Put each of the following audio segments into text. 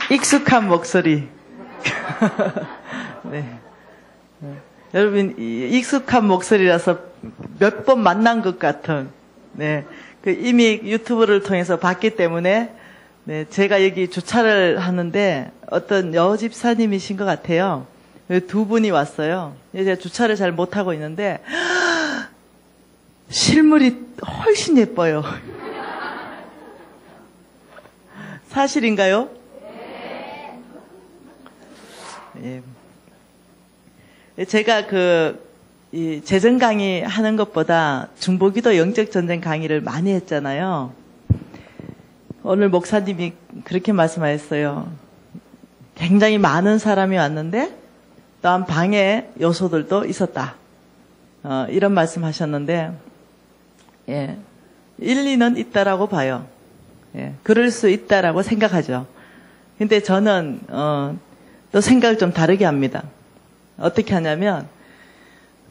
익숙한 목소리. 네. 여러분, 익숙한 목소리라서 몇 번 만난 것 같은, 네. 이미 유튜브를 통해서 봤기 때문에, 네. 제가 여기 주차를 하는데 어떤 여집사님이신 것 같아요. 두 분이 왔어요. 제가 주차를 잘 못하고 있는데, 실물이 훨씬 예뻐요. 사실인가요? 예. 제가 이 재정 강의 하는 것보다 중보기도 영적 전쟁 강의를 많이 했잖아요. 오늘 목사님이 그렇게 말씀하셨어요. 굉장히 많은 사람이 왔는데 또한 방해 요소들도 있었다. 이런 말씀하셨는데, 예, 일리는 있다라고 봐요. 예, 그럴 수 있다라고 생각하죠. 근데 저는 또 생각을 좀 다르게 합니다. 어떻게 하냐면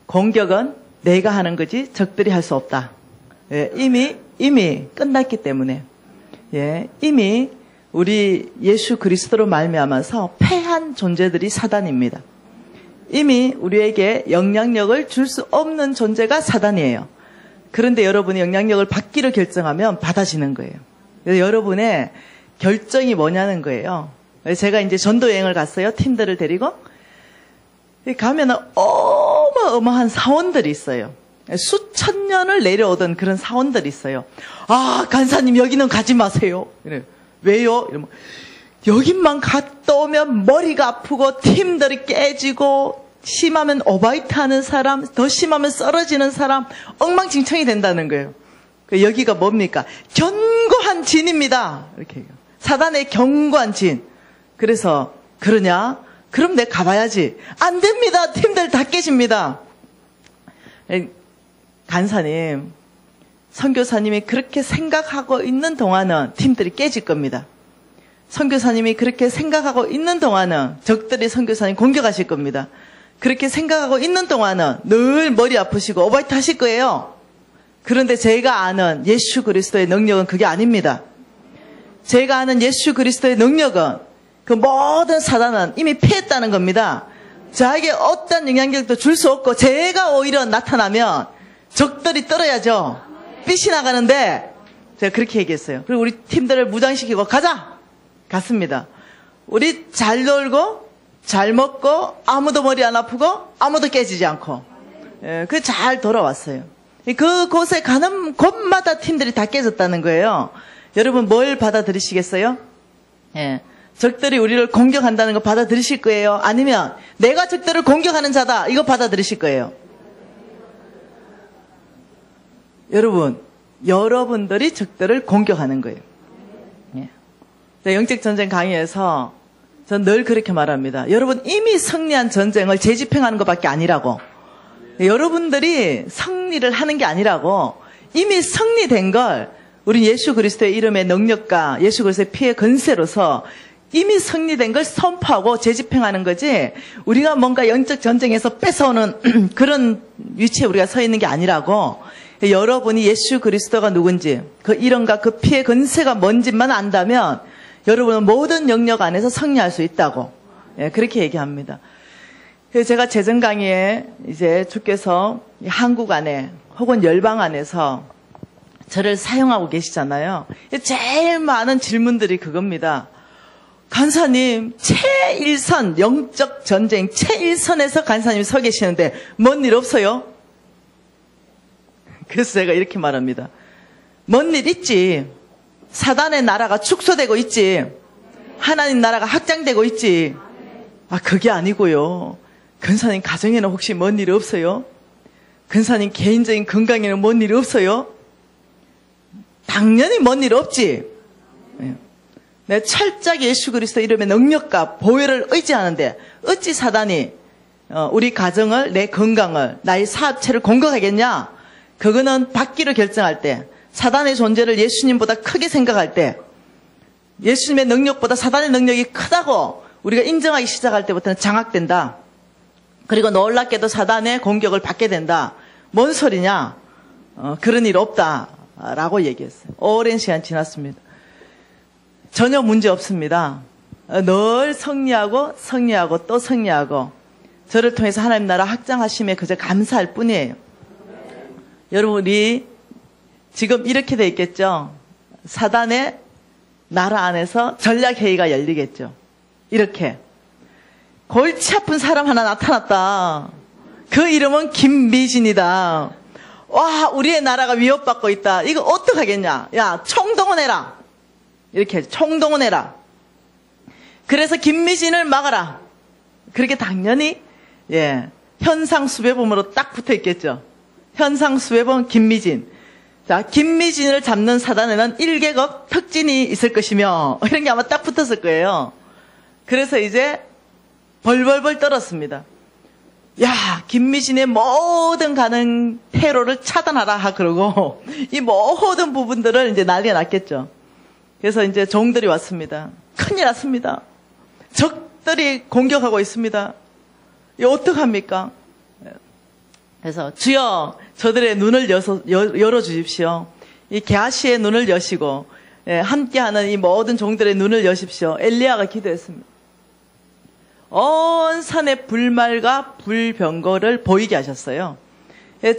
공격은 내가 하는 거지 적들이 할 수 없다. 예, 이미 끝났기 때문에, 예, 이미 우리 예수 그리스도로 말미암아서 패한 존재들이 사단입니다. 이미 우리에게 영향력을 줄 수 없는 존재가 사단이에요. 그런데 여러분이 영향력을 받기로 결정하면 받아지는 거예요. 그래서 여러분의 결정이 뭐냐는 거예요. 제가 이제 전도 여행을 갔어요. 팀들을 데리고. 가면은 어마어마한 사원들이 있어요. 수천 년을 내려오던 그런 사원들이 있어요. 아, 간사님 여기는 가지 마세요. 이래. 왜요? 이러면 여기만 갔다 오면 머리가 아프고 팀들이 깨지고 심하면 오바이트 하는 사람, 더 심하면 쓰러지는 사람, 엉망진창이 된다는 거예요. 여기가 뭡니까? 견고한 진입니다. 이렇게 해요. 사단의 견고한 진. 그래서 그러냐? 그럼 내가 가봐야지. 안 됩니다. 팀들 다 깨집니다. 간사님, 선교사님이 그렇게 생각하고 있는 동안은 팀들이 깨질 겁니다. 선교사님이 그렇게 생각하고 있는 동안은 적들이 선교사님 공격하실 겁니다. 그렇게 생각하고 있는 동안은 늘 머리 아프시고 오바이트 하실 거예요. 그런데 제가 아는 예수 그리스도의 능력은 그게 아닙니다. 제가 아는 예수 그리스도의 능력은 그 모든 사단은 이미 패했다는 겁니다. 자에게 어떤 영향력도 줄 수 없고 제가 오히려 나타나면 적들이 떨어야죠. 삐시 나가는데 제가 그렇게 얘기했어요. 그리고 우리 팀들을 무장시키고 가자! 갔습니다. 우리 잘 놀고 잘 먹고 아무도 머리 안 아프고 아무도 깨지지 않고, 예, 그 잘 돌아왔어요. 그 곳에 가는 곳마다 팀들이 다 깨졌다는 거예요. 여러분 뭘 받아들이시겠어요? 예. 적들이 우리를 공격한다는 거 받아들이실 거예요? 아니면 내가 적들을 공격하는 자다 이거 받아들이실 거예요? 여러분들이 적들을 공격하는 거예요. 예. 영적 전쟁 강의에서 전 늘 그렇게 말합니다. 여러분 이미 승리한 전쟁을 재집행하는 것밖에 아니라고. 여러분들이 승리를 하는 게 아니라고. 이미 승리된 걸 우리 예수 그리스도의 이름의 능력과 예수 그리스도의 피의 건세로서 이미 승리된 걸 선포하고 재집행하는 거지, 우리가 뭔가 영적 전쟁에서 뺏어오는 그런 위치에 우리가 서 있는 게 아니라고. 여러분이 예수 그리스도가 누군지, 그 이름과 그 피의 건세가 뭔지만 안다면 여러분은 모든 영역 안에서 승리할 수 있다고, 예, 그렇게 얘기합니다. 그래서 제가 재정 강의에 이제 주께서 한국 안에 혹은 열방 안에서 저를 사용하고 계시잖아요. 제일 많은 질문들이 그겁니다. 간사님, 최일선, 영적 전쟁 최일선에서 간사님이 서 계시는데 뭔 일 없어요? 그래서 제가 이렇게 말합니다. 뭔 일 있지. 사단의 나라가 축소되고 있지. 하나님 나라가 확장되고 있지. 아, 그게 아니고요. 간사님 가정에는 혹시 뭔 일이 없어요? 간사님 개인적인 건강에는 뭔 일이 없어요? 당연히 뭔 일 없지. 내 철저하게 예수 그리스도 이름의 능력과 보혈을 의지하는데 어찌 사단이 우리 가정을, 내 건강을, 나의 사업체를 공격하겠냐? 그거는 받기로 결정할 때, 사단의 존재를 예수님보다 크게 생각할 때, 예수님의 능력보다 사단의 능력이 크다고 우리가 인정하기 시작할 때부터는 장악된다. 그리고 놀랍게도 사단의 공격을 받게 된다. 뭔 소리냐? 그런 일 없다. 라고 얘기했어요. 오랜 시간 지났습니다. 전혀 문제 없습니다. 늘 승리하고 또 승리하고 저를 통해서 하나님 나라 확장하심에 그저 감사할 뿐이에요. 여러분이 지금 이렇게 돼 있겠죠. 사단의 나라 안에서 전략회의가 열리겠죠. 이렇게 골치 아픈 사람 하나 나타났다. 그 이름은 김미진이다. 와, 우리의 나라가 위협받고 있다. 이거 어떡하겠냐. 야, 총동원해라. 이렇게 총동원해라. 그래서 김미진을 막아라. 그렇게 당연히 현상수배범으로 딱 붙어있겠죠. 현상수배범 김미진. 자, 김미진을 잡는 사단에는 1계급 특진이 있을 것이며 이런 게 아마 딱 붙었을 거예요. 그래서 이제 벌벌벌 떨었습니다. 야, 김미진의 모든 가는 테러를 차단하라 그러고 이 모든 부분들을 이제 난리가 났겠죠. 그래서 이제 종들이 왔습니다. 큰일 났습니다. 적들이 공격하고 있습니다. 이거 어떡합니까? 그래서 주여 저들의 눈을 열어주십시오. 이 게하시의 눈을 여시고 함께하는 이 모든 종들의 눈을 여십시오. 엘리야가 기도했습니다. 온 산의 불말과 불병거를 보이게 하셨어요.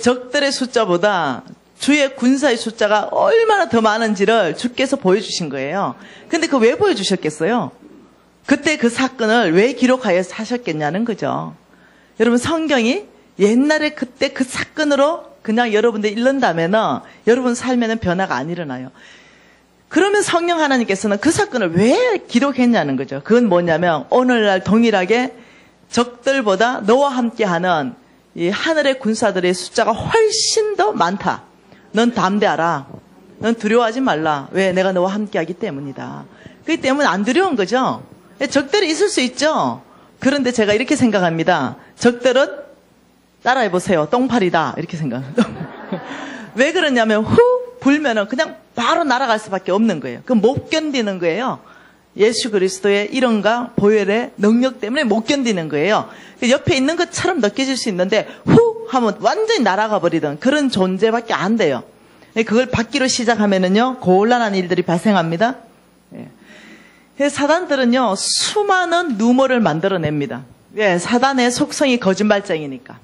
적들의 숫자보다 주의 군사의 숫자가 얼마나 더 많은지를 주께서 보여주신 거예요. 근데 그 왜 보여주셨겠어요? 그때 그 사건을 왜 기록하여 하셨겠냐는 거죠. 여러분 성경이 옛날에 그때 그 사건으로 그냥 여러분들 읽는다면은 여러분 삶에는 변화가 안 일어나요. 그러면 성령 하나님께서는 그 사건을 왜 기록했냐는 거죠. 그건 뭐냐면 오늘날 동일하게 적들보다 너와 함께하는 이 하늘의 군사들의 숫자가 훨씬 더 많다. 넌 담대하라. 넌 두려워하지 말라. 왜? 내가 너와 함께하기 때문이다. 그렇기 때문에 안 두려운 거죠. 적들이 있을 수 있죠. 그런데 제가 이렇게 생각합니다. 적들은 따라해보세요. 똥파리다. 이렇게 생각합니다. 왜 그러냐면 후 불면은 그냥 바로 날아갈 수밖에 없는 거예요. 그럼 못 견디는 거예요. 예수 그리스도의 이름과 보혈의 능력 때문에 못 견디는 거예요. 옆에 있는 것처럼 느껴질 수 있는데 후 하면 완전히 날아가 버리던 그런 존재밖에 안 돼요. 그걸 받기로 시작하면은요 곤란한 일들이 발생합니다. 그래서 사단들은요 수많은 루머를 만들어냅니다. 사단의 속성이 거짓말쟁이니까.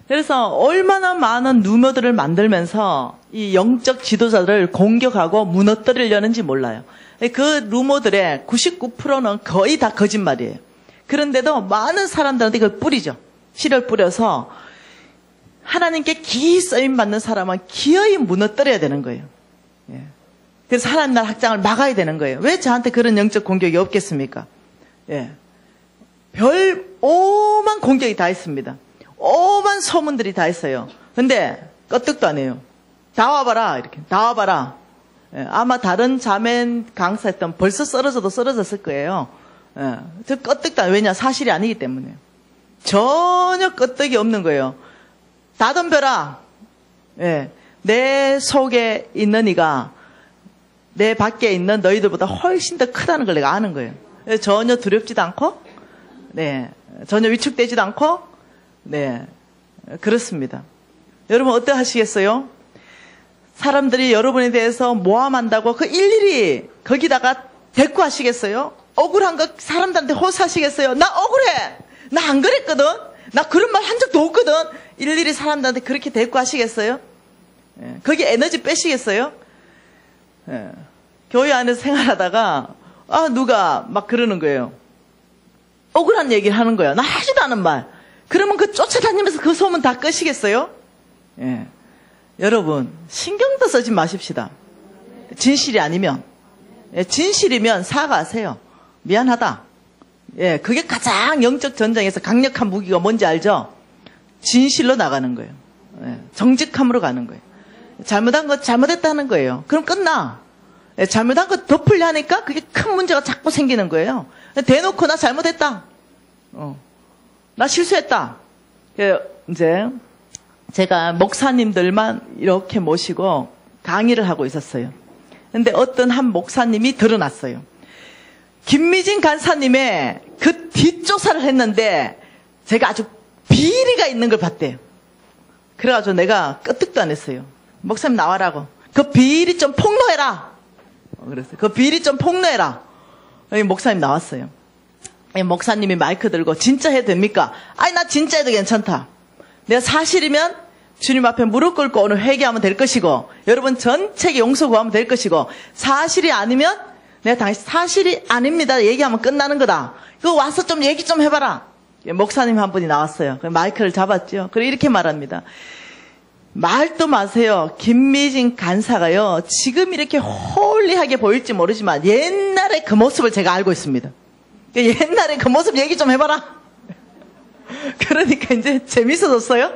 그래서 얼마나 많은 루머들을 만들면서 이 영적 지도자들을 공격하고 무너뜨리려는지 몰라요. 그 루머들의 99%는 거의 다 거짓말이에요. 그런데도 많은 사람들한테 그걸 뿌리죠. 씨를 뿌려서 하나님께 기이 쓰임받는 사람은 기어이 무너뜨려야 되는 거예요. 그래서 하나님 나라 확장을 막아야 되는 거예요. 왜 저한테 그런 영적 공격이 없겠습니까? 별 오만 공격이 다 있습니다. 오만 소문들이 다 있어요. 근데 끄떡도 안 해요. 다 와봐라 이렇게 다 와봐라. 아마 다른 자매 강사했던 벌써 쓰러졌을 거예요. 저 끄떡도 안 해요. 왜냐 사실이 아니기 때문에 전혀 끄떡이 없는 거예요. 다 덤벼라. 내 속에 있는 이가 내 밖에 있는 너희들보다 훨씬 더 크다는 걸 내가 아는 거예요. 전혀 두렵지도 않고 전혀 위축되지도 않고 그렇습니다. 여러분 어떠하시겠어요? 사람들이 여러분에 대해서 모함한다고 그 일일이 거기다가 대꾸하시겠어요? 억울한 거 사람들한테 호소하시겠어요? 나 억울해. 나 안 그랬거든. 나 그런 말 한 적도 없거든. 일일이 사람들한테 그렇게 대꾸하시겠어요? 거기 에너지 빼시겠어요? 교회 안에서 생활하다가 누가 막 그러는 거예요. 억울한 얘기를 하는 거예요. 나 하지도 않은 말. 그러면 그 쫓아다니면서 그 소문 다 끄시겠어요? 여러분 신경도 쓰지 마십시다. 진실이 아니면 진실이면 사과하세요. 미안하다. 그게 가장 영적 전쟁에서 강력한 무기가 뭔지 알죠? 진실로 나가는 거예요. 정직함으로 가는 거예요. 잘못한 거 잘못했다는 거예요. 그럼 끝나. 잘못한 거 덮으려 하니까 그게 큰 문제가 자꾸 생기는 거예요. 대놓고 나 잘못했다. 나 실수했다. 이제 제가 목사님들만 이렇게 모시고 강의를 하고 있었어요. 근데 어떤 한 목사님이 드러났어요. 김미진 간사님의 그 뒷조사를 했는데 제가 아주 비리가 있는 걸 봤대요. 그래가지고 내가 끄떡도 안 했어요. 목사님 나와라고. 그 비리 좀 폭로해라. 그랬어요. 그 비리 좀 폭로해라. 여기 목사님 나왔어요. 목사님이 마이크 들고 진짜 해도 됩니까? 아니 나 진짜 해도 괜찮다. 내가 사실이면 주님 앞에 무릎 꿇고 오늘 회개하면 될 것이고 여러분 전체에 용서 구하면 될 것이고 사실이 아니면 내가 당신 사실이 아닙니다 얘기하면 끝나는 거다. 그거 와서 좀 얘기 좀 해봐라. 목사님 한 분이 나왔어요. 마이크를 잡았죠. 그리고 이렇게 말합니다. 말도 마세요. 김미진 간사가요. 지금 이렇게 홀리하게 보일지 모르지만 옛날에 그 모습을 제가 알고 있습니다. 옛날에 그 모습 얘기 좀 해봐라. 그러니까 이제 재밌어졌어요.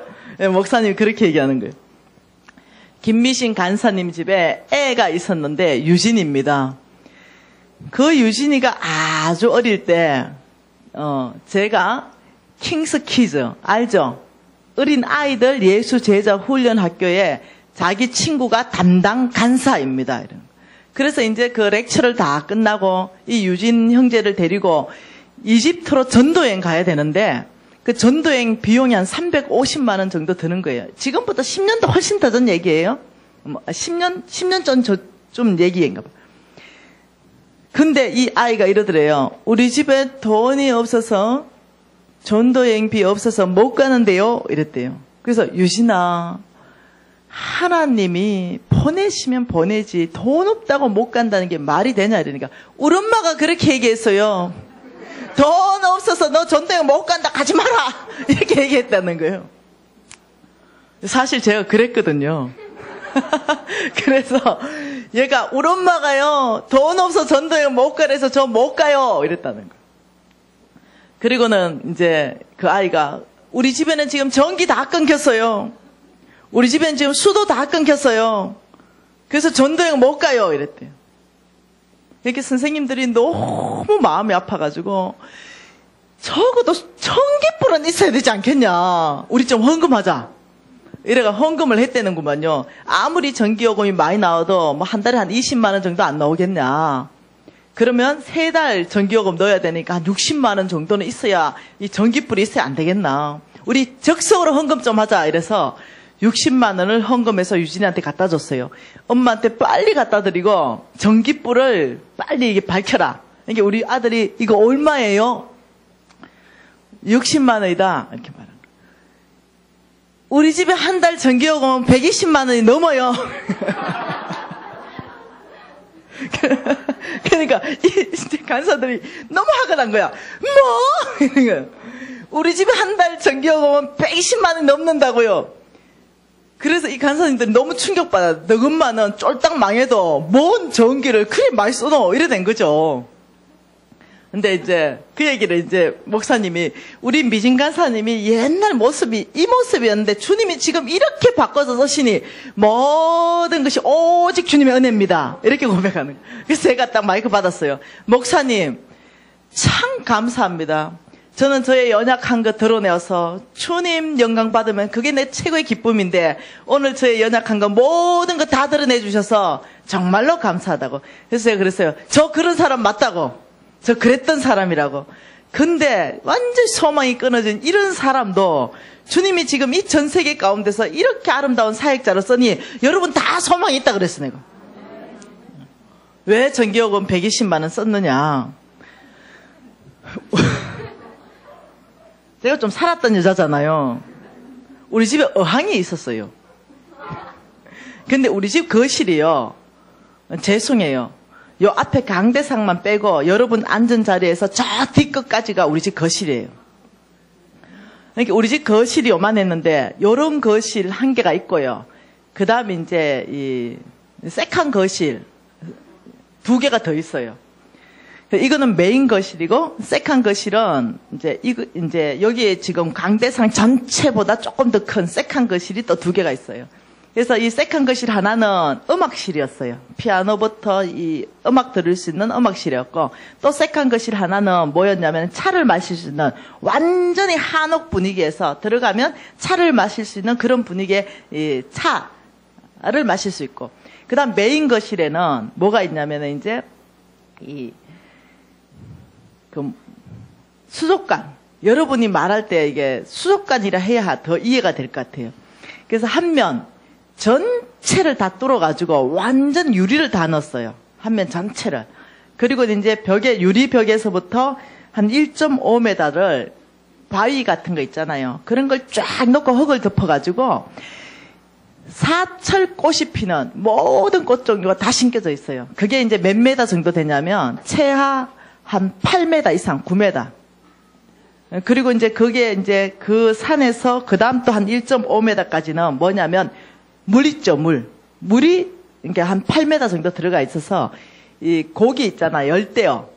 목사님이 그렇게 얘기하는 거예요. 김미신 간사님 집에 애가 있었는데 유진입니다. 그 유진이가 아주 어릴 때 제가 킹스 키즈 알죠? 어린 아이들 예수 제자 훈련 학교에 자기 친구가 담당 간사입니다. 그래서 이제 그 렉처를 다 끝나고 이 유진 형제를 데리고 이집트로 전도여행 가야 되는데 그 전도여행 비용이 한 350만 원 정도 드는 거예요. 지금부터 10년도 훨씬 더 전 얘기예요. 10년 전 좀 얘기인가 봐. 근데 이 아이가 이러더래요. 우리 집에 돈이 없어서 전도여행비 없어서 못 가는데요. 이랬대요. 그래서 유진아 하나님이 보내시면 보내지 돈 없다고 못 간다는 게 말이 되냐 이러니까 우리 엄마가 그렇게 얘기했어요. 돈 없어서 너 전도여행 못 간다 가지 마라 이렇게 얘기했다는 거예요. 사실 제가 그랬거든요. 그래서 얘가 우리 엄마가요 돈 없어 전도여행 못 가래서 저 못 가요 이랬다는 거예요. 그리고는 이제 그 아이가 우리 집에는 지금 전기 다 끊겼어요. 우리 집에는 지금 수도 다 끊겼어요. 그래서 전도여행 못 가요 이랬대요. 이렇게 선생님들이 너무 마음이 아파가지고 적어도 전기불은 있어야 되지 않겠냐. 우리 좀 헌금하자. 이래가 헌금을 했다는구만요. 아무리 전기요금이 많이 나와도 뭐 한 달에 한 20만 원 정도 안 나오겠냐. 그러면 3달 전기요금 넣어야 되니까 한 60만 원 정도는 있어야 이 전기불이 있어야 안 되겠나. 우리 적성으로 헌금 좀 하자. 이래서 60만 원을 헌금해서 유진이한테 갖다 줬어요. 엄마한테 빨리 갖다 드리고 전기불을 빨리 이게 밝혀라. 이게 우리 아들이 이거 얼마예요? 60만 원이다. 이렇게 말한 거예요. 우리 집에 한 달 전기요금은 120만 원이 넘어요. 그러니까 이 간사들이 너무 화가 난 거야. 뭐? 그러니까 우리 집에 한 달 전기요금은 120만 원이 넘는다고요. 그래서 이 간사님들이 너무 충격받아. 너 엄마는 쫄딱 망해도 뭔 전기를 그리 많이 써노 이래 된 거죠. 근데 이제 그 얘기를 이제 목사님이 우리 미진 간사님이 옛날 모습이 이 모습이었는데 주님이 지금 이렇게 바꿔서 서시니 모든 것이 오직 주님의 은혜입니다. 이렇게 고백하는 거예요. 그래서 제가 딱 마이크 받았어요. 목사님 참 감사합니다. 저는 저의 연약한 거 드러내어서 주님 영광 받으면 그게 내 최고의 기쁨인데 오늘 저의 연약한 거 모든 거 다 드러내 주셔서 정말로 감사하다고. 그래서 제가 그랬어요. 저 그런 사람 맞다고. 저 그랬던 사람이라고. 근데 완전히 소망이 끊어진 이런 사람도 주님이 지금 이 전 세계 가운데서 이렇게 아름다운 사역자로 쓰니 여러분 다 소망이 있다 그랬어 내가. 왜 전기요금 120만 원 썼느냐. 내가 좀 살았던 여자잖아요. 우리 집에 어항이 있었어요. 근데 우리 집 거실이요. 죄송해요. 요 앞에 강대상만 빼고 여러분 앉은 자리에서 저 뒷끝까지가 우리 집 거실이에요. 그러니까 우리 집 거실이 요만했는데 요런 거실 한 개가 있고요. 그 다음에 이제 이 세컨 거실 2개가 더 있어요. 이거는 메인 거실이고 세컨 거실은 이제 여기에 지금 강대상 전체보다 조금 더 큰 세컨 거실이 또 2개가 있어요. 그래서 이 세컨 거실 하나는 음악실이었어요. 피아노부터 이 음악 들을 수 있는 음악실이었고 또 세컨 거실 하나는 뭐였냐면 차를 마실 수 있는 완전히 한옥 분위기에서 들어가면 차를 마실 수 있는 그런 분위기의 이 차를 마실 수 있고 그 다음 메인 거실에는 뭐가 있냐면 이제 그 수족관. 여러분이 말할 때 이게 수족관이라 해야 더 이해가 될 것 같아요. 그래서 한 면 전체를 다 뚫어가지고 완전 유리를 다 넣었어요. 한 면 전체를. 그리고 이제 벽에, 유리벽에서부터 한 1.5m를 바위 같은 거 있잖아요. 그런 걸 쫙 넣고 흙을 덮어가지고 사철꽃이 피는 모든 꽃 종류가 다 심겨져 있어요. 그게 이제 몇 메다 정도 되냐면 최하 한 8m 이상, 9m. 그리고 이제 그게 이제 그 산에서 그 다음 또 한 1.5m까지는 뭐냐면 물 있죠, 물. 물이 이렇게 한 8m 정도 들어가 있어서 이 고기 있잖아, 열대어.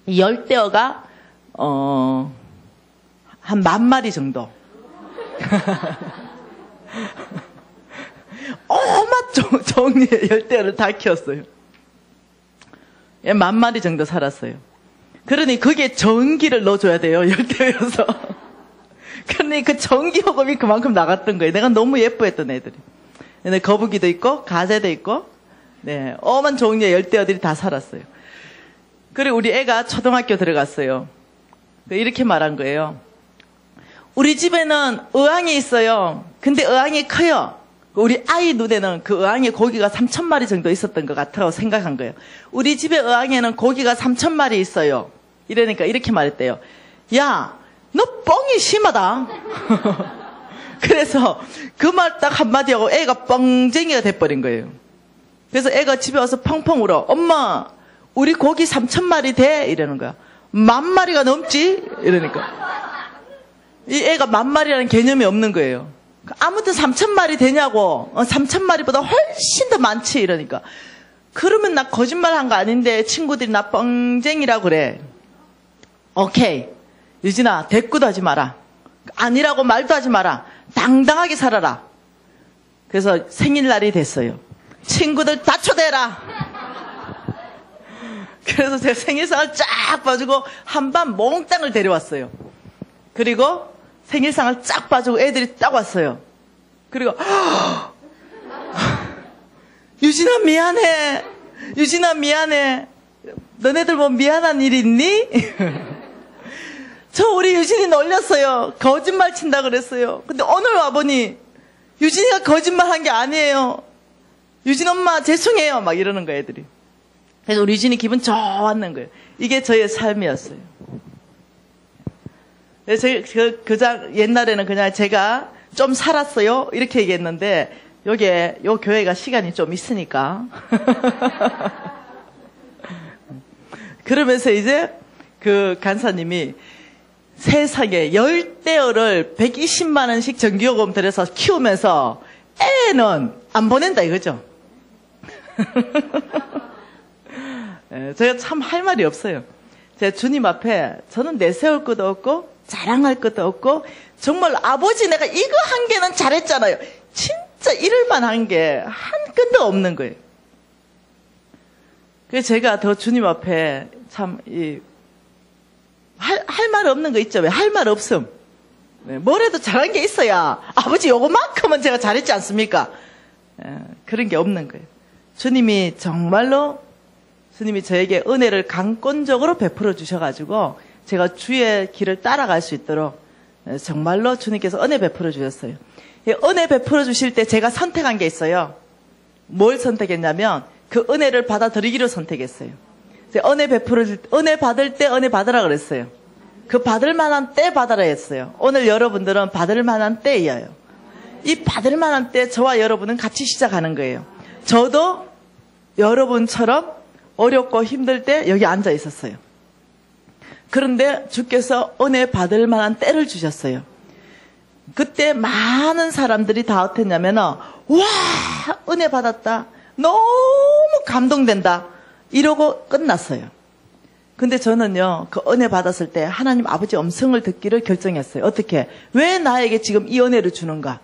이 열대어가 한 10,000마리 정도. 어마 종류의 열대어를 다 키웠어요. 10,000마리 정도 살았어요. 그러니 그게 전기를 넣어줘야 돼요, 열대어여서. 그러니 그 전기 요금이 그만큼 나갔던 거예요. 내가 너무 예뻐했던 애들이. 근데 거북이도 있고, 가재도 있고, 네, 어마한 종류의 열대어들이 다 살았어요. 그리고 우리 애가 초등학교 들어갔어요. 이렇게 말한 거예요. 우리 집에는 어항이 있어요. 근데 어항이 커요. 우리 아이 눈에는 그 어항에 고기가 3,000마리 정도 있었던 것 같다고 생각한 거예요. 우리 집의 어항에는 고기가 3,000마리 있어요. 이러니까 이렇게 말했대요. 야, 너 뻥이 심하다. 그래서 그 말 딱 한마디 하고 애가 뻥쟁이가 돼버린 거예요. 그래서 애가 집에 와서 펑펑 울어. 엄마, 우리 고기 3,000마리 돼? 이러는 거야. 10,000마리가 넘지? 이러니까. 이 애가 10,000마리라는 개념이 없는 거예요. 아무튼 3,000마리 되냐고. 3,000마리보다 훨씬 더 많지? 이러니까. 그러면 나 거짓말한 거 아닌데 친구들이 나 뻥쟁이라고 그래. 오케이. 유진아, 대꾸도 하지 마라. 아니라고 말도 하지 마라. 당당하게 살아라. 그래서 생일날이 됐어요. 친구들 다 초대해라. 그래서 제가 생일상을 쫙 봐주고 한밤 몽땅을 데려왔어요. 그리고 생일상을 쫙 봐주고 애들이 딱 왔어요. 그리고 유진아 미안해. 유진아 미안해. 너네들 뭐 미안한 일 있니? 저 우리 유진이 놀렸어요. 거짓말 친다 그랬어요. 근데 오늘 와보니 유진이가 거짓말한 게 아니에요. 유진 엄마 죄송해요. 막 이러는 거예요, 애들이. 그래서 우리 유진이 기분 좋았는 거예요. 이게 저의 삶이었어요. 옛날에는 그냥 제가 좀 살았어요. 이렇게 얘기했는데, 요 교회가 시간이 좀 있으니까. 그러면서 이제 그 간사님이 세상에 열대어를 120만 원씩 전기요금 들여서 키우면서 애는 안 보낸다 이거죠. 제가 참 할 말이 없어요. 제가 주님 앞에 저는 내세울 것도 없고 자랑할 것도 없고 정말 아버지 내가 이거 한 개는 잘했잖아요. 진짜 이럴만 한 게 한 끈도 없는 거예요. 그래서 제가 더 주님 앞에 참 할 말 없는 거 있죠. 왜 할 말 없음. 뭘 해도 잘한 게 있어야 아버지 요거만큼은 제가 잘했지 않습니까? 그런 게 없는 거예요. 주님이 정말로 주님이 저에게 은혜를 강권적으로 베풀어 주셔가지고 제가 주의 길을 따라갈 수 있도록 정말로 주님께서 은혜 베풀어 주셨어요. 은혜 베풀어 주실 때 제가 선택한 게 있어요. 뭘 선택했냐면 그 은혜를 받아들이기로 선택했어요. 은혜 받을 때 은혜 받으라 그랬어요. 그 받을 만한 때 받으라 했어요. 오늘 여러분들은 받을 만한 때예요. 이 받을 만한 때 저와 여러분은 같이 시작하는 거예요. 저도 여러분처럼 어렵고 힘들 때 여기 앉아 있었어요. 그런데 주께서 은혜 받을 만한 때를 주셨어요. 그때 많은 사람들이 다 어땠냐면 와 은혜 받았다. 너무 감동된다. 이러고 끝났어요. 근데 저는요, 그 은혜 받았을 때 하나님 아버지 음성을 듣기를 결정했어요. 어떻게? 왜 나에게 지금 이 은혜를 주는가?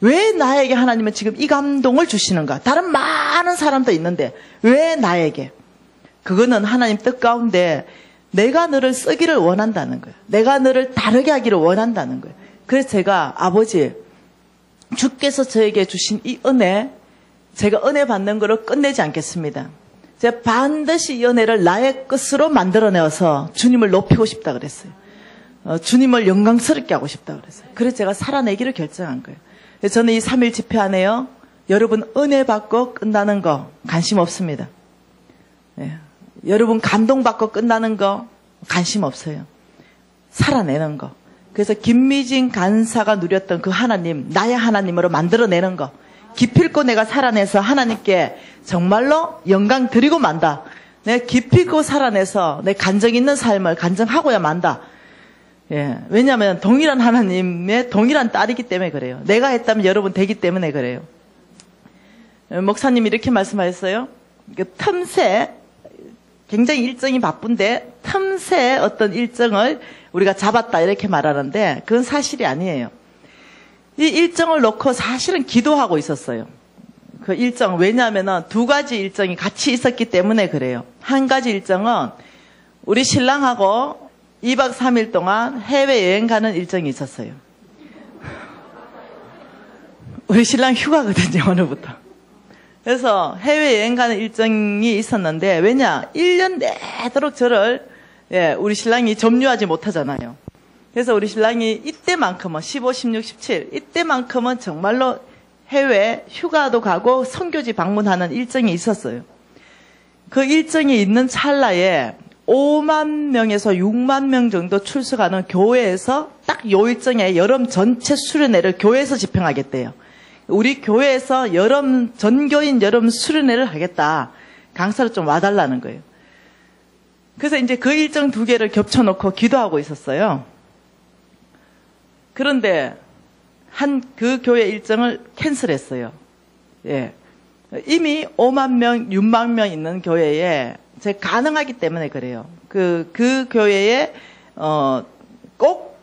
왜 나에게 하나님은 지금 이 감동을 주시는가? 다른 많은 사람도 있는데 왜 나에게? 그거는 하나님 뜻 가운데 내가 너를 쓰기를 원한다는 거예요. 내가 너를 다르게 하기를 원한다는 거예요. 그래서 제가 아버지, 주께서 저에게 주신 이 은혜, 제가 은혜 받는 거를 끝내지 않겠습니다. 제가 반드시 이 은혜를 나의 것으로 만들어내어서 주님을 높이고 싶다 그랬어요. 주님을 영광스럽게 하고 싶다 그랬어요. 그래서 제가 살아내기를 결정한 거예요. 그래서 저는 이 3일 집회 안에요. 여러분 은혜 받고 끝나는 거 관심 없습니다. 예. 여러분 감동받고 끝나는 거 관심 없어요. 살아내는 거. 그래서 김미진 간사가 누렸던 그 하나님, 나의 하나님으로 만들어내는 거. 기필코 내가 살아내서 하나님께 정말로 영광 드리고 만다. 내가 기필코 살아내서 내 간정 있는 삶을 간정하고야 만다. 예. 왜냐하면 동일한 하나님의 동일한 딸이기 때문에 그래요. 내가 했다면 여러분 되기 때문에 그래요. 목사님이 이렇게 말씀하셨어요. 틈새, 굉장히 일정이 바쁜데 틈새 어떤 일정을 우리가 잡았다 이렇게 말하는데 그건 사실이 아니에요. 이 일정을 놓고 사실은 기도하고 있었어요. 그 일정, 왜냐하면 두 가지 일정이 같이 있었기 때문에 그래요. 한 가지 일정은 우리 신랑하고 2박 3일 동안 해외여행 가는 일정이 있었어요. 우리 신랑 휴가거든요, 오늘부터. 그래서 해외여행 가는 일정이 있었는데, 왜냐? 1년 내도록 저를, 우리 신랑이 점유하지 못하잖아요. 그래서 우리 신랑이 이때만큼은, 15, 16, 17, 이때만큼은 정말로 해외 휴가도 가고 선교지 방문하는 일정이 있었어요. 그 일정이 있는 찰나에 5만 명에서 6만 명 정도 출석하는 교회에서 딱 요 일정에 여름 전체 수련회를 교회에서 집행하겠대요. 우리 교회에서 전교인 여름 수련회를 하겠다. 강사를 좀 와달라는 거예요. 그래서 이제 그 일정 두 개를 겹쳐놓고 기도하고 있었어요. 그런데 그 교회 일정을 캔슬했어요. 예. 이미 5만 명, 6만 명 있는 교회에 제가 가능하기 때문에 그래요. 그 교회에 꼭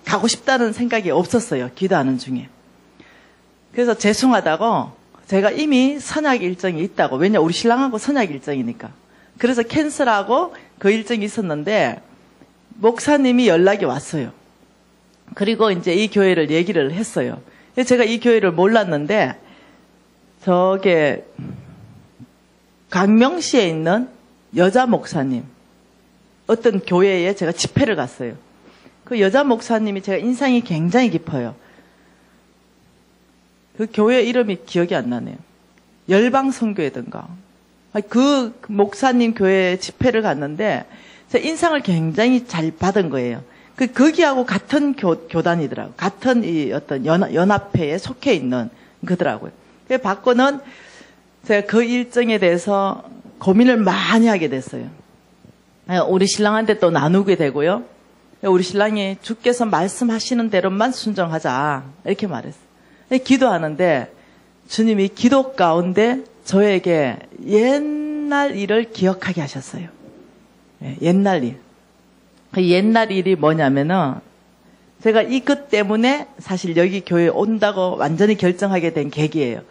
가고 싶다는 생각이 없었어요. 기도하는 중에. 그래서 죄송하다고 제가 이미 선약 일정이 있다고. 왜냐 우리 신랑하고 선약 일정이니까. 그래서 캔슬하고 그 일정이 있었는데 목사님이 연락이 왔어요. 그리고 이제 이 교회를 얘기를 했어요. 제가 이 교회를 몰랐는데 저게 강명시에 있는 여자 목사님 어떤 교회에 제가 집회를 갔어요. 그 여자 목사님이 제가 인상이 굉장히 깊어요. 그 교회 이름이 기억이 안 나네요. 열방선교회든가. 그 목사님 교회 집회를 갔는데 제가 인상을 굉장히 잘 받은 거예요. 거기하고 같은 교단이더라고요. 같은 이 어떤 연합회에 속해 있는 그더라고요. 그래서 받고는 제가 그 일정에 대해서 고민을 많이 하게 됐어요. 우리 신랑한테 또 나누게 되고요. 우리 신랑이 주께서 말씀하시는 대로만 순종하자 이렇게 말했어요. 기도하는데 주님이 기도 가운데 저에게 옛날 일을 기억하게 하셨어요. 옛날 일. 그 옛날 일이 뭐냐면은 제가 이것 때문에 사실 여기 교회에 온다고 완전히 결정하게 된 계기예요.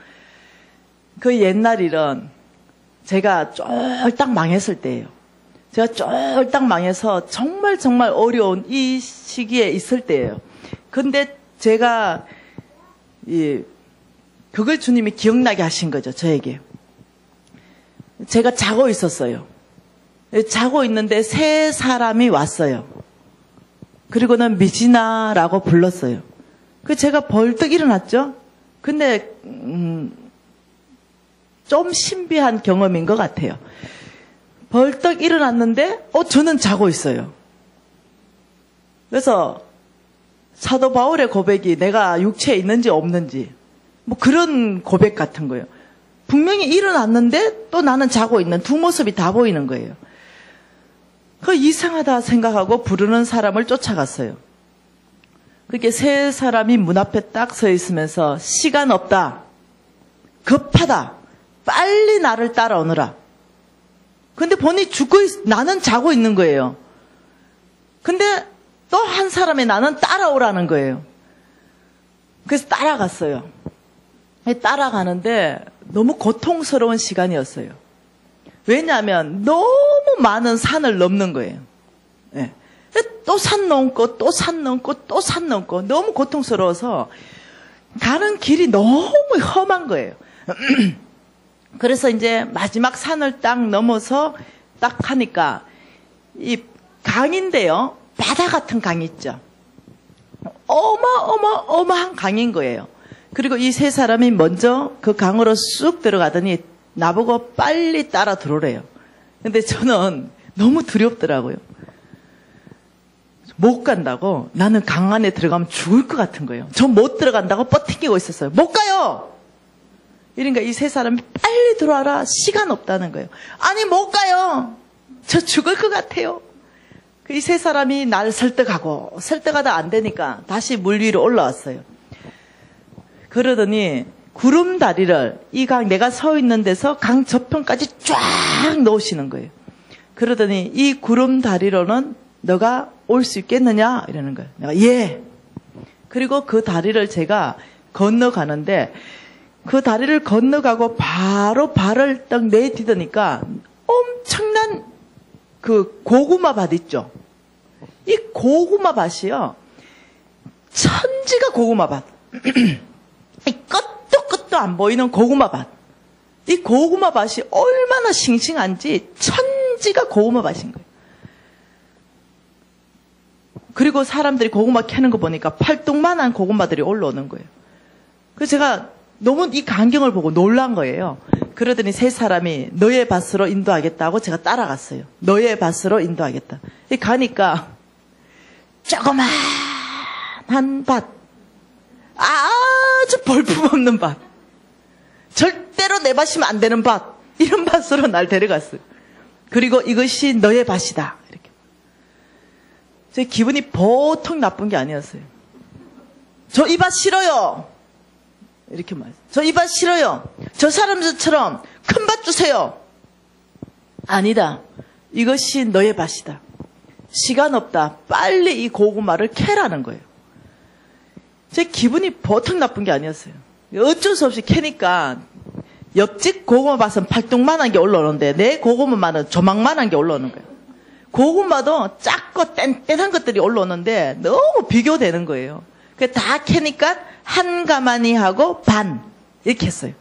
그 옛날 일은 제가 쫄딱 망했을 때예요. 제가 쫄딱 망해서 정말 어려운 이 시기에 있을 때예요. 근데 제가 그걸 주님이 기억나게 하신 거죠, 저에게. 제가 자고 있었어요. 자고 있는데 세 사람이 왔어요. 그리고는 미진아라고 불렀어요. 제가 벌떡 일어났죠. 근데 좀 신비한 경험인 것 같아요. 벌떡 일어났는데 저는 자고 있어요. 그래서 사도 바울의 고백이 내가 육체에 있는지 없는지 뭐 그런 고백 같은 거예요. 분명히 일어났는데 또 나는 자고 있는 두 모습이 다 보이는 거예요. 이상하다 생각하고 부르는 사람을 쫓아갔어요. 그렇게 세 사람이 문 앞에 딱 서 있으면서 시간 없다. 급하다. 빨리 나를 따라오너라. 근데 보니 나는 자고 있는 거예요. 근데 또 한 사람의 나는 따라오라는 거예요. 그래서 따라갔어요. 따라가는데 너무 고통스러운 시간이었어요. 왜냐하면 너무 많은 산을 넘는 거예요. 네. 또 산 넘고 또 산 넘고 또 산 넘고 너무 고통스러워서 가는 길이 너무 험한 거예요. 그래서 이제 마지막 산을 딱 넘어서 딱 하니까 이 강인데요. 바다 같은 강이 있죠. 어마어마한 강인 거예요. 그리고 이 세 사람이 먼저 그 강으로 쑥 들어가더니 나보고 빨리 따라 들어오래요. 근데 저는 너무 두렵더라고요. 못 간다고. 나는 강 안에 들어가면 죽을 것 같은 거예요. 저 못 들어간다고 뻗팅기고 있었어요. 못 가요! 이러니까 이 세 사람이 빨리 들어와라. 시간 없다는 거예요. 아니 못 가요. 저 죽을 것 같아요. 이 세 사람이 날 설득하다 안 되니까 다시 물 위로 올라왔어요. 그러더니 구름다리를 이 강 내가 서 있는 데서 강 저편까지 쫙 놓으시는 거예요. 그러더니 이 구름다리로는 너가 올 수 있겠느냐 이러는 거예요. 내가 예. 그리고 그 다리를 제가 건너가는데 그 다리를 건너가고 바로 발을 딱 내디디니까 엄청난 그 고구마 밭 있죠. 이 고구마 밭이요. 천지가 고구마 밭. 이 끝도 안 보이는 고구마 밭. 이 고구마 밭이 얼마나 싱싱한지 천지가 고구마 밭인 거예요. 그리고 사람들이 고구마 캐는 거 보니까 팔뚝만한 고구마들이 올라오는 거예요. 그래서 제가 너무 이 광경을 보고 놀란 거예요. 그러더니 세 사람이 너의 밭으로 인도하겠다고 제가 따라갔어요. 너의 밭으로 인도하겠다. 가니까 조그마한 밭. 아주 볼품없는 밭. 절대로 내 밭이면 안 되는 밭. 이런 밭으로 날 데려갔어요. 그리고 이것이 너의 밭이다. 이렇게. 제 기분이 보통 나쁜 게 아니었어요. 저 이 밭 싫어요. 이렇게 말해요. 저 이 밭 싫어요. 저 사람들처럼 큰 밭 주세요. 아니다. 이것이 너의 밭이다. 시간 없다. 빨리 이 고구마를 캐라는 거예요. 제 기분이 보통 나쁜 게 아니었어요. 어쩔 수 없이 캐니까 옆집 고구마 밭은 팔뚝만한 게 올라오는데 내 고구마만은 조망만한 게 올라오는 거예요. 고구마도 작고 뗀뗀한 것들이 올라오는데 너무 비교되는 거예요. 그래서 다 캐니까 한 가마니 하고 반 이렇게 했어요.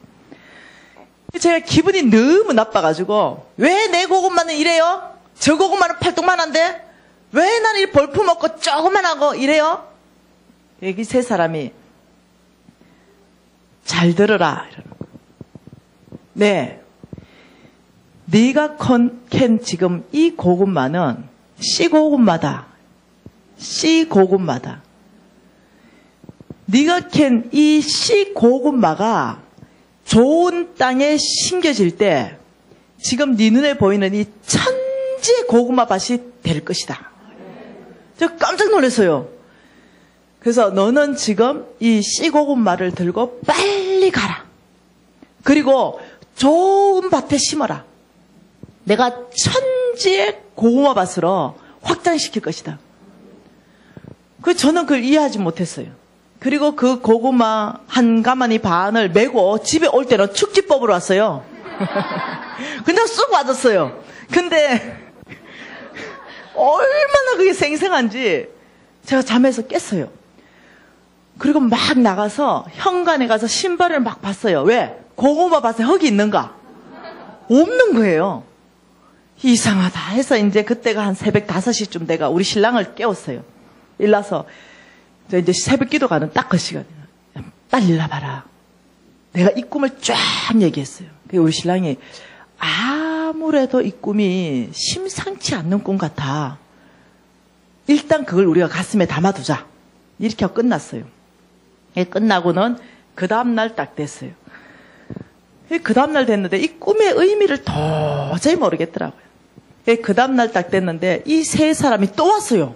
제가 기분이 너무 나빠가지고 왜 내 고구마는 이래요? 저 고구마는 팔뚝만한데 왜 나는 이 볼품없고 조그만하고 이래요? 여기 세 사람이 잘 들어라 이러는 거예요. 네, 네가 캔 지금 이 고구마는 씨 고구마다. 씨 고구마다. 네가 캔 이 씨 고구마가 좋은 땅에 심겨질 때 지금 네 눈에 보이는 이 천지의 고구마 밭이 될 것이다. 저 깜짝 놀랐어요. 그래서 너는 지금 이 씨 고구마를 들고 빨리 가라. 그리고 좋은 밭에 심어라. 내가 천지의 고구마 밭으로 확장시킬 것이다. 저는 그걸 이해하지 못했어요. 그리고 그 고구마 한 가마니 반을 메고 집에 올 때는 축지법으로 왔어요. 그냥 쑥 와줬어요. 근데 얼마나 그게 생생한지 제가 잠에서 깼어요. 그리고 막 나가서 현관에 가서 신발을 막 봤어요. 왜? 고구마 밭에 흙이 있는가? 없는 거예요. 이상하다 해서 이제 그때가 한 새벽 5시쯤 돼가 우리 신랑을 깨웠어요. 일어나서 이제 새벽 기도 가는 딱 그 시간이에요. 빨리 일어나봐라. 내가 이 꿈을 쫙 얘기했어요. 우리 신랑이 아무래도 이 꿈이 심상치 않는 꿈 같아. 일단 그걸 우리가 가슴에 담아두자. 이렇게 하고 끝났어요. 끝나고는 그 다음날 딱 됐어요. 그 다음날 됐는데 이 꿈의 의미를 도저히 모르겠더라고요. 그 다음날 딱 됐는데 이 세 사람이 또 왔어요.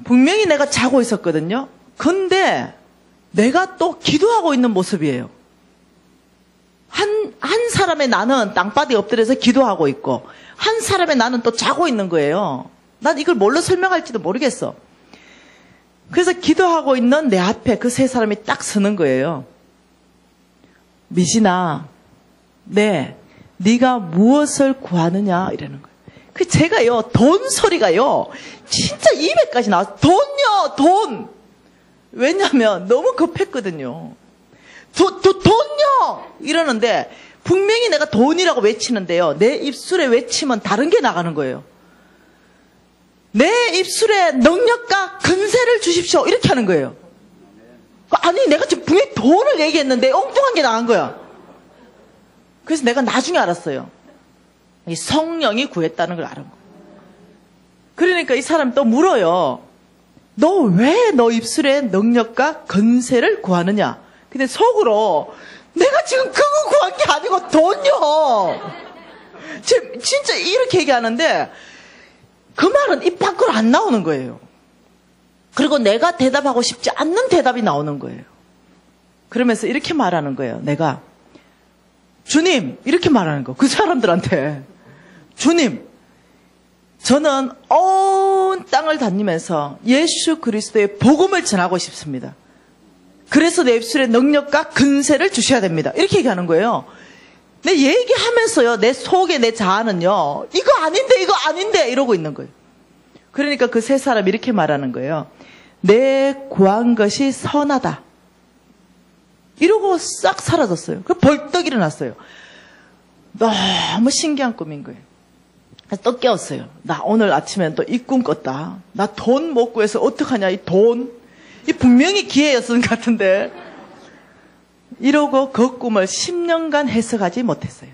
분명히 내가 자고 있었거든요. 근데 내가 또 기도하고 있는 모습이에요. 한 사람의 나는 땅바닥에 엎드려서 기도하고 있고 한 사람의 나는 또 자고 있는 거예요. 난 이걸 뭘로 설명할지도 모르겠어. 그래서 기도하고 있는 내 앞에 그 세 사람이 딱 서는 거예요. 미진아, 네가 무엇을 구하느냐 이러는 거예요. 제가요 돈 소리가요 진짜 입에까지 나와서 돈요 돈. 왜냐면 너무 급했거든요. 돈요 이러는데 분명히 내가 돈이라고 외치는데요 내 입술에 외치면 다른 게 나가는 거예요. 내 입술에 능력과 근세를 주십시오 이렇게 하는 거예요. 아니, 내가 지금 분명히 돈을 얘기했는데 엉뚱한 게 나간 거야. 그래서 내가 나중에 알았어요. 이 성령이 구했다는 걸 알은 거야. 그러니까 이 사람이 또 물어요. 너 왜 너 입술의 능력과 건세를 구하느냐? 근데 속으로 내가 지금 그거 구한 게 아니고 돈요. 진짜 이렇게 얘기하는데 그 말은 입 밖으로 안 나오는 거예요. 그리고 내가 대답하고 싶지 않는 대답이 나오는 거예요. 그러면서 이렇게 말하는 거예요. 내가 주님 이렇게 말하는 거. 그 사람들한테 주님 저는 온 땅을 다니면서 예수 그리스도의 복음을 전하고 싶습니다. 그래서 내 입술의 능력과 근세를 주셔야 됩니다. 이렇게 얘기하는 거예요. 내 얘기하면서요. 내 속에 내 자아는요. 이거 아닌데 이러고 있는 거예요. 그러니까 그 세 사람이 이렇게 말하는 거예요. 내 구한 것이 선하다. 이러고 싹 사라졌어요. 그 벌떡 일어났어요. 너무 신기한 꿈인 거예요. 그래서 또 깨웠어요. 나 오늘 아침엔 또 이 꿈 꿨다. 나 돈 못 구해서 어떡하냐 이 돈. 이 분명히 기회였을 것 같은데. 이러고 그 꿈을 10년간 해석하지 못했어요.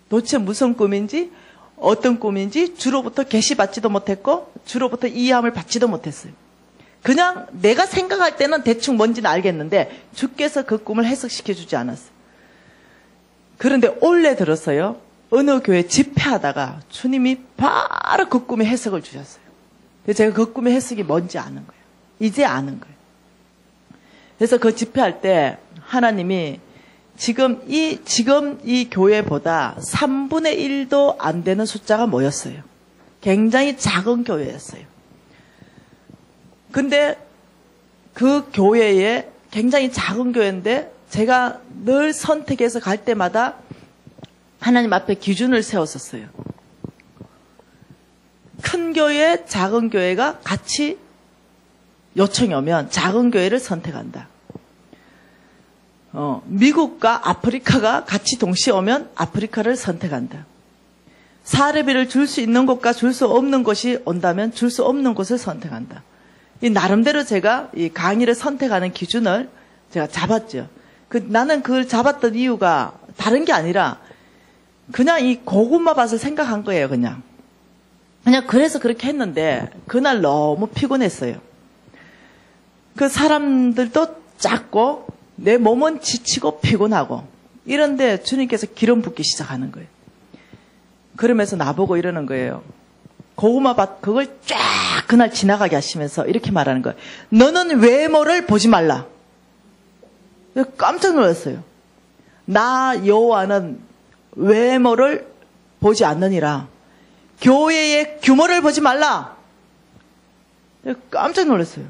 도대체 무슨 꿈인지 어떤 꿈인지 주로부터 계시받지도 못했고 주로부터 이해함을 받지도 못했어요. 그냥 내가 생각할 때는 대충 뭔지는 알겠는데 주께서 그 꿈을 해석시켜주지 않았어요. 그런데 올해 들었어요. 어느 교회 집회하다가 주님이 바로 그 꿈의 해석을 주셨어요. 그래서 제가 그 꿈의 해석이 뭔지 아는 거예요. 이제 아는 거예요. 그래서 그 집회할 때 하나님이 지금 이 교회보다 3분의 1도 안 되는 숫자가 모였어요. 굉장히 작은 교회였어요. 근데 그 교회에 굉장히 작은 교회인데 제가 늘 선택해서 갈 때마다 하나님 앞에 기준을 세웠었어요. 큰 교회, 작은 교회가 같이 요청이 오면 작은 교회를 선택한다. 미국과 아프리카가 같이 동시에 오면 아프리카를 선택한다. 사례비를 줄 수 있는 곳과 줄 수 없는 곳이 온다면 줄 수 없는 곳을 선택한다. 이 나름대로 제가 이 강의를 선택하는 기준을 제가 잡았죠. 나는 그걸 잡았던 이유가 다른 게 아니라 그냥 이 고구마 밭을 생각한 거예요. 그냥 그래서 그렇게 했는데 그날 너무 피곤했어요. 그 사람들도 작고 내 몸은 지치고 피곤하고 이런데 주님께서 기름 붓기 시작하는 거예요. 그러면서 나보고 이러는 거예요. 고구마 밭 그걸 쫙 그날 지나가게 하시면서 이렇게 말하는 거예요. 너는 외모를 보지 말라. 깜짝 놀랐어요. 나 여호와는 외모를 보지 않느니라. 교회의 규모를 보지 말라. 깜짝 놀랐어요.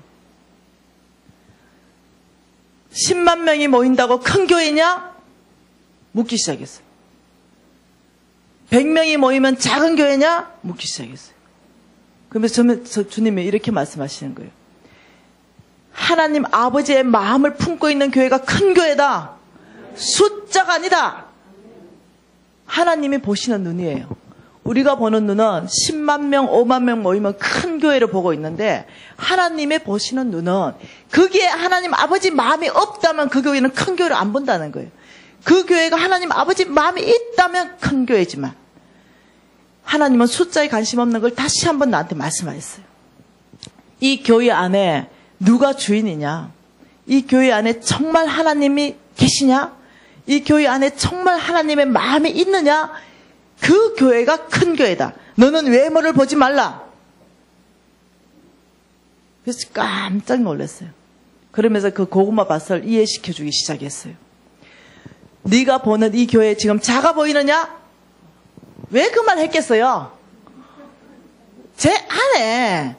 10만 명이 모인다고 큰 교회냐? 묻기 시작했어요. 100명이 모이면 작은 교회냐? 묻기 시작했어요. 그러면서 주님이 이렇게 말씀하시는 거예요. 하나님 아버지의 마음을 품고 있는 교회가 큰 교회다. 숫자가 아니다. 하나님이 보시는 눈이에요. 우리가 보는 눈은 10만 명, 5만 명 모이면 큰 교회를 보고 있는데 하나님의 보시는 눈은 거기에 하나님 아버지 마음이 없다면 그 교회는 큰 교회를 안 본다는 거예요. 그 교회가 하나님 아버지 마음이 있다면 큰 교회지만 하나님은 숫자에 관심 없는 걸 다시 한번 나한테 말씀하셨어요. 이 교회 안에 누가 주인이냐? 이 교회 안에 정말 하나님이 계시냐? 이 교회 안에 정말 하나님의 마음이 있느냐? 그 교회가 큰 교회다. 너는 외모를 보지 말라. 그래서 깜짝 놀랐어요. 그러면서 그 고구마 밭을 이해시켜주기 시작했어요. 네가 보는 이 교회 지금 작아 보이느냐? 왜 그 말 했겠어요? 제 안에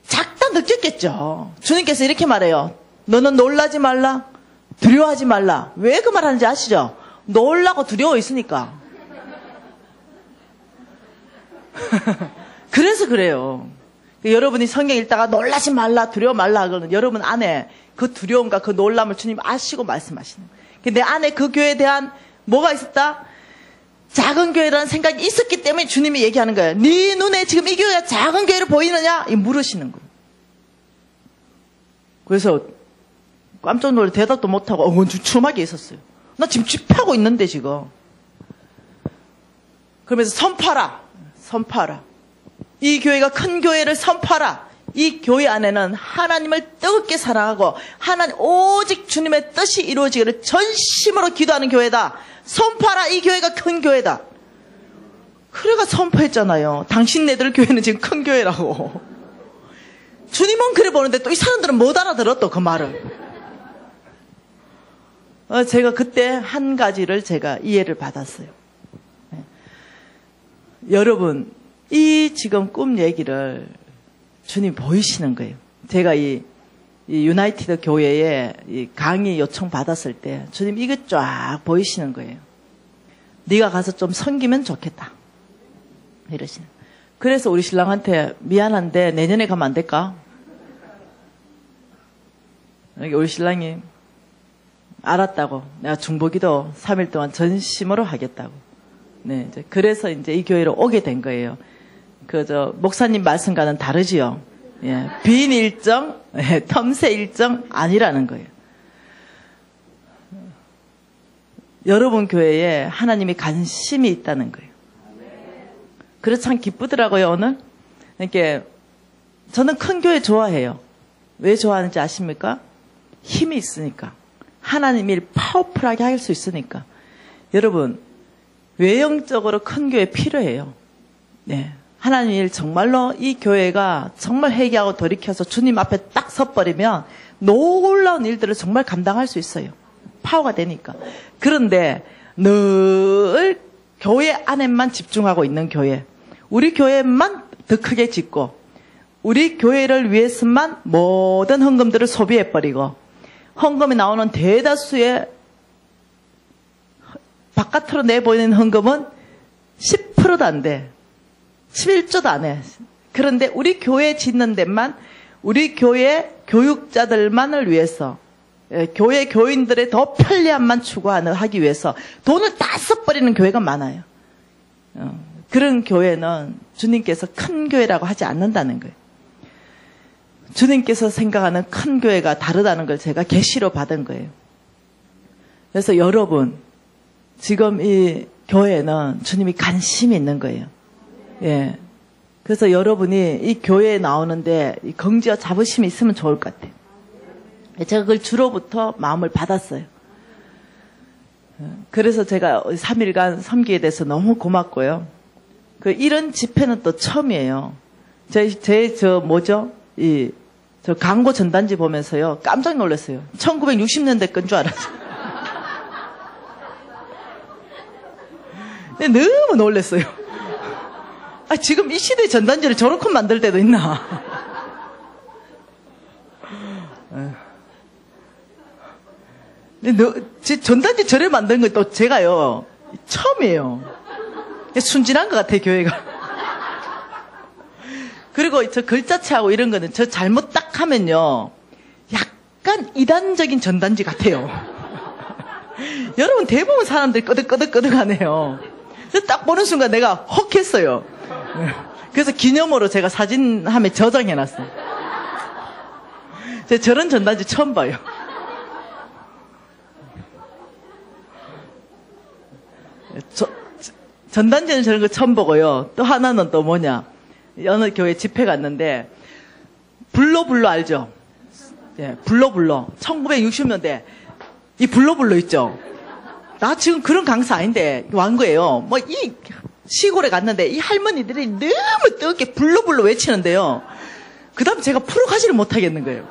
작다 느꼈겠죠. 주님께서 이렇게 말해요. 너는 놀라지 말라. 두려워하지 말라. 왜 그 말 하는지 아시죠? 놀라고 두려워 있으니까. 그래서 그래요. 여러분이 성경 읽다가 놀라지 말라, 두려워 말라 하거든. 여러분 안에 그 두려움과 그 놀람을 주님 아시고 말씀하시는 거예요. 내 안에 그 교회에 대한 뭐가 있었다? 작은 교회라는 생각이 있었기 때문에 주님이 얘기하는 거예요. 네 눈에 지금 이 교회가 작은 교회로 보이느냐? 이 물으시는 거예요. 그래서 깜짝 놀래 대답도 못하고 주춤하게 있었어요. 나 지금 집회하고 있는데 지금. 그러면서 선포하라. 이 교회가 큰 교회를 선포하라. 이 교회 안에는 하나님을 뜨겁게 사랑하고 오직 주님의 뜻이 이루어지기를 전심으로 기도하는 교회다. 선포하라. 이 교회가 큰 교회다. 그래가 선포했잖아요. 당신네들 교회는 지금 큰 교회라고. 주님은 그래 보는데 또 이 사람들은 못 알아들었어 그 말을. 제가 그때 한 가지를 제가 이해를 받았어요. 여러분, 이 지금 꿈 얘기를 주님 보이시는 거예요. 제가 이 유나이티드 교회에 이 강의 요청 받았을 때 주님 이거 쫙 보이시는 거예요. 네가 가서 좀 섬기면 좋겠다. 이러시는. 그래서 우리 신랑한테 미안한데 내년에 가면 안 될까? 우리 신랑이 알았다고. 내가 중보기도 3일 동안 전심으로 하겠다고. 네, 이제 그래서 이제 이 교회로 오게 된 거예요. 목사님 말씀과는 다르지요. 예, 빈 일정, 텀새 일정 아니라는 거예요. 여러분 교회에 하나님이 관심이 있다는 거예요. 그래서 참 기쁘더라고요, 오늘. 그러니까 저는 큰 교회 좋아해요. 왜 좋아하는지 아십니까? 힘이 있으니까. 하나님 일 파워풀하게 할 수 있으니까. 여러분, 외형적으로 큰 교회 필요해요. 네. 하나님 일 정말로 이 교회가 정말 회개하고 돌이켜서 주님 앞에 딱 섰버리면 놀라운 일들을 정말 감당할 수 있어요. 파워가 되니까. 그런데 늘 교회 안에만 집중하고 있는 교회. 우리 교회만 더 크게 짓고 우리 교회를 위해서만 모든 헌금들을 소비해버리고 헌금이 나오는 대다수의 바깥으로 내보이는 헌금은 10%도 안 돼. 11조도 안 해. 그런데 우리 교회 짓는 데만 우리 교회 교육자들만을 위해서 교회 교인들의 더 편리함만 추구하기 위해서 돈을 다 써버리는 교회가 많아요. 그런 교회는 주님께서 큰 교회라고 하지 않는다는 거예요. 주님께서 생각하는 큰 교회가 다르다는 걸 제가 계시로 받은 거예요. 그래서 여러분, 지금 이 교회는 주님이 관심이 있는 거예요. 예. 그래서 여러분이 이 교회에 나오는데 이 긍지와 자부심이 있으면 좋을 것 같아요. 제가 그걸 주로부터 마음을 받았어요. 그래서 제가 3일간 섬기게 돼서 너무 고맙고요. 이런 집회는 또 처음이에요. 저 광고 전단지 보면서요. 깜짝 놀랐어요. 1960년대 건 줄 알았어요. 근데 너무 놀랐어요. 지금 이 시대의 전단지를 저렇게 만들 때도 있나? 근데 전단지 저래 만든 건 또 제가요. 처음이에요. 순진한 것 같아요, 교회가. 그리고 저 글자체하고 이런 거는 저 잘못 딱 하면요. 약간 이단적인 전단지 같아요. 여러분 대부분 사람들이 끄덕끄덕하네요. 딱 보는 순간 내가 헉 했어요. 그래서 기념으로 제가 사진함에 저장해놨어요. 제가 저런 전단지 처음 봐요. 전단지는 저런 거 처음 보고요. 또 하나는 또 뭐냐. 어느 교회 집회 갔는데 불러불러 알죠? 예, 불러불러. 1960년대 이 불러불러 있죠? 나 지금 그런 강사 아닌데 완 거예요. 이 시골에 갔는데 이 할머니들이 너무 뜨겁게 불러불러 외치는데요. 그 다음 제가 풀어 가지를 못하겠는 거예요.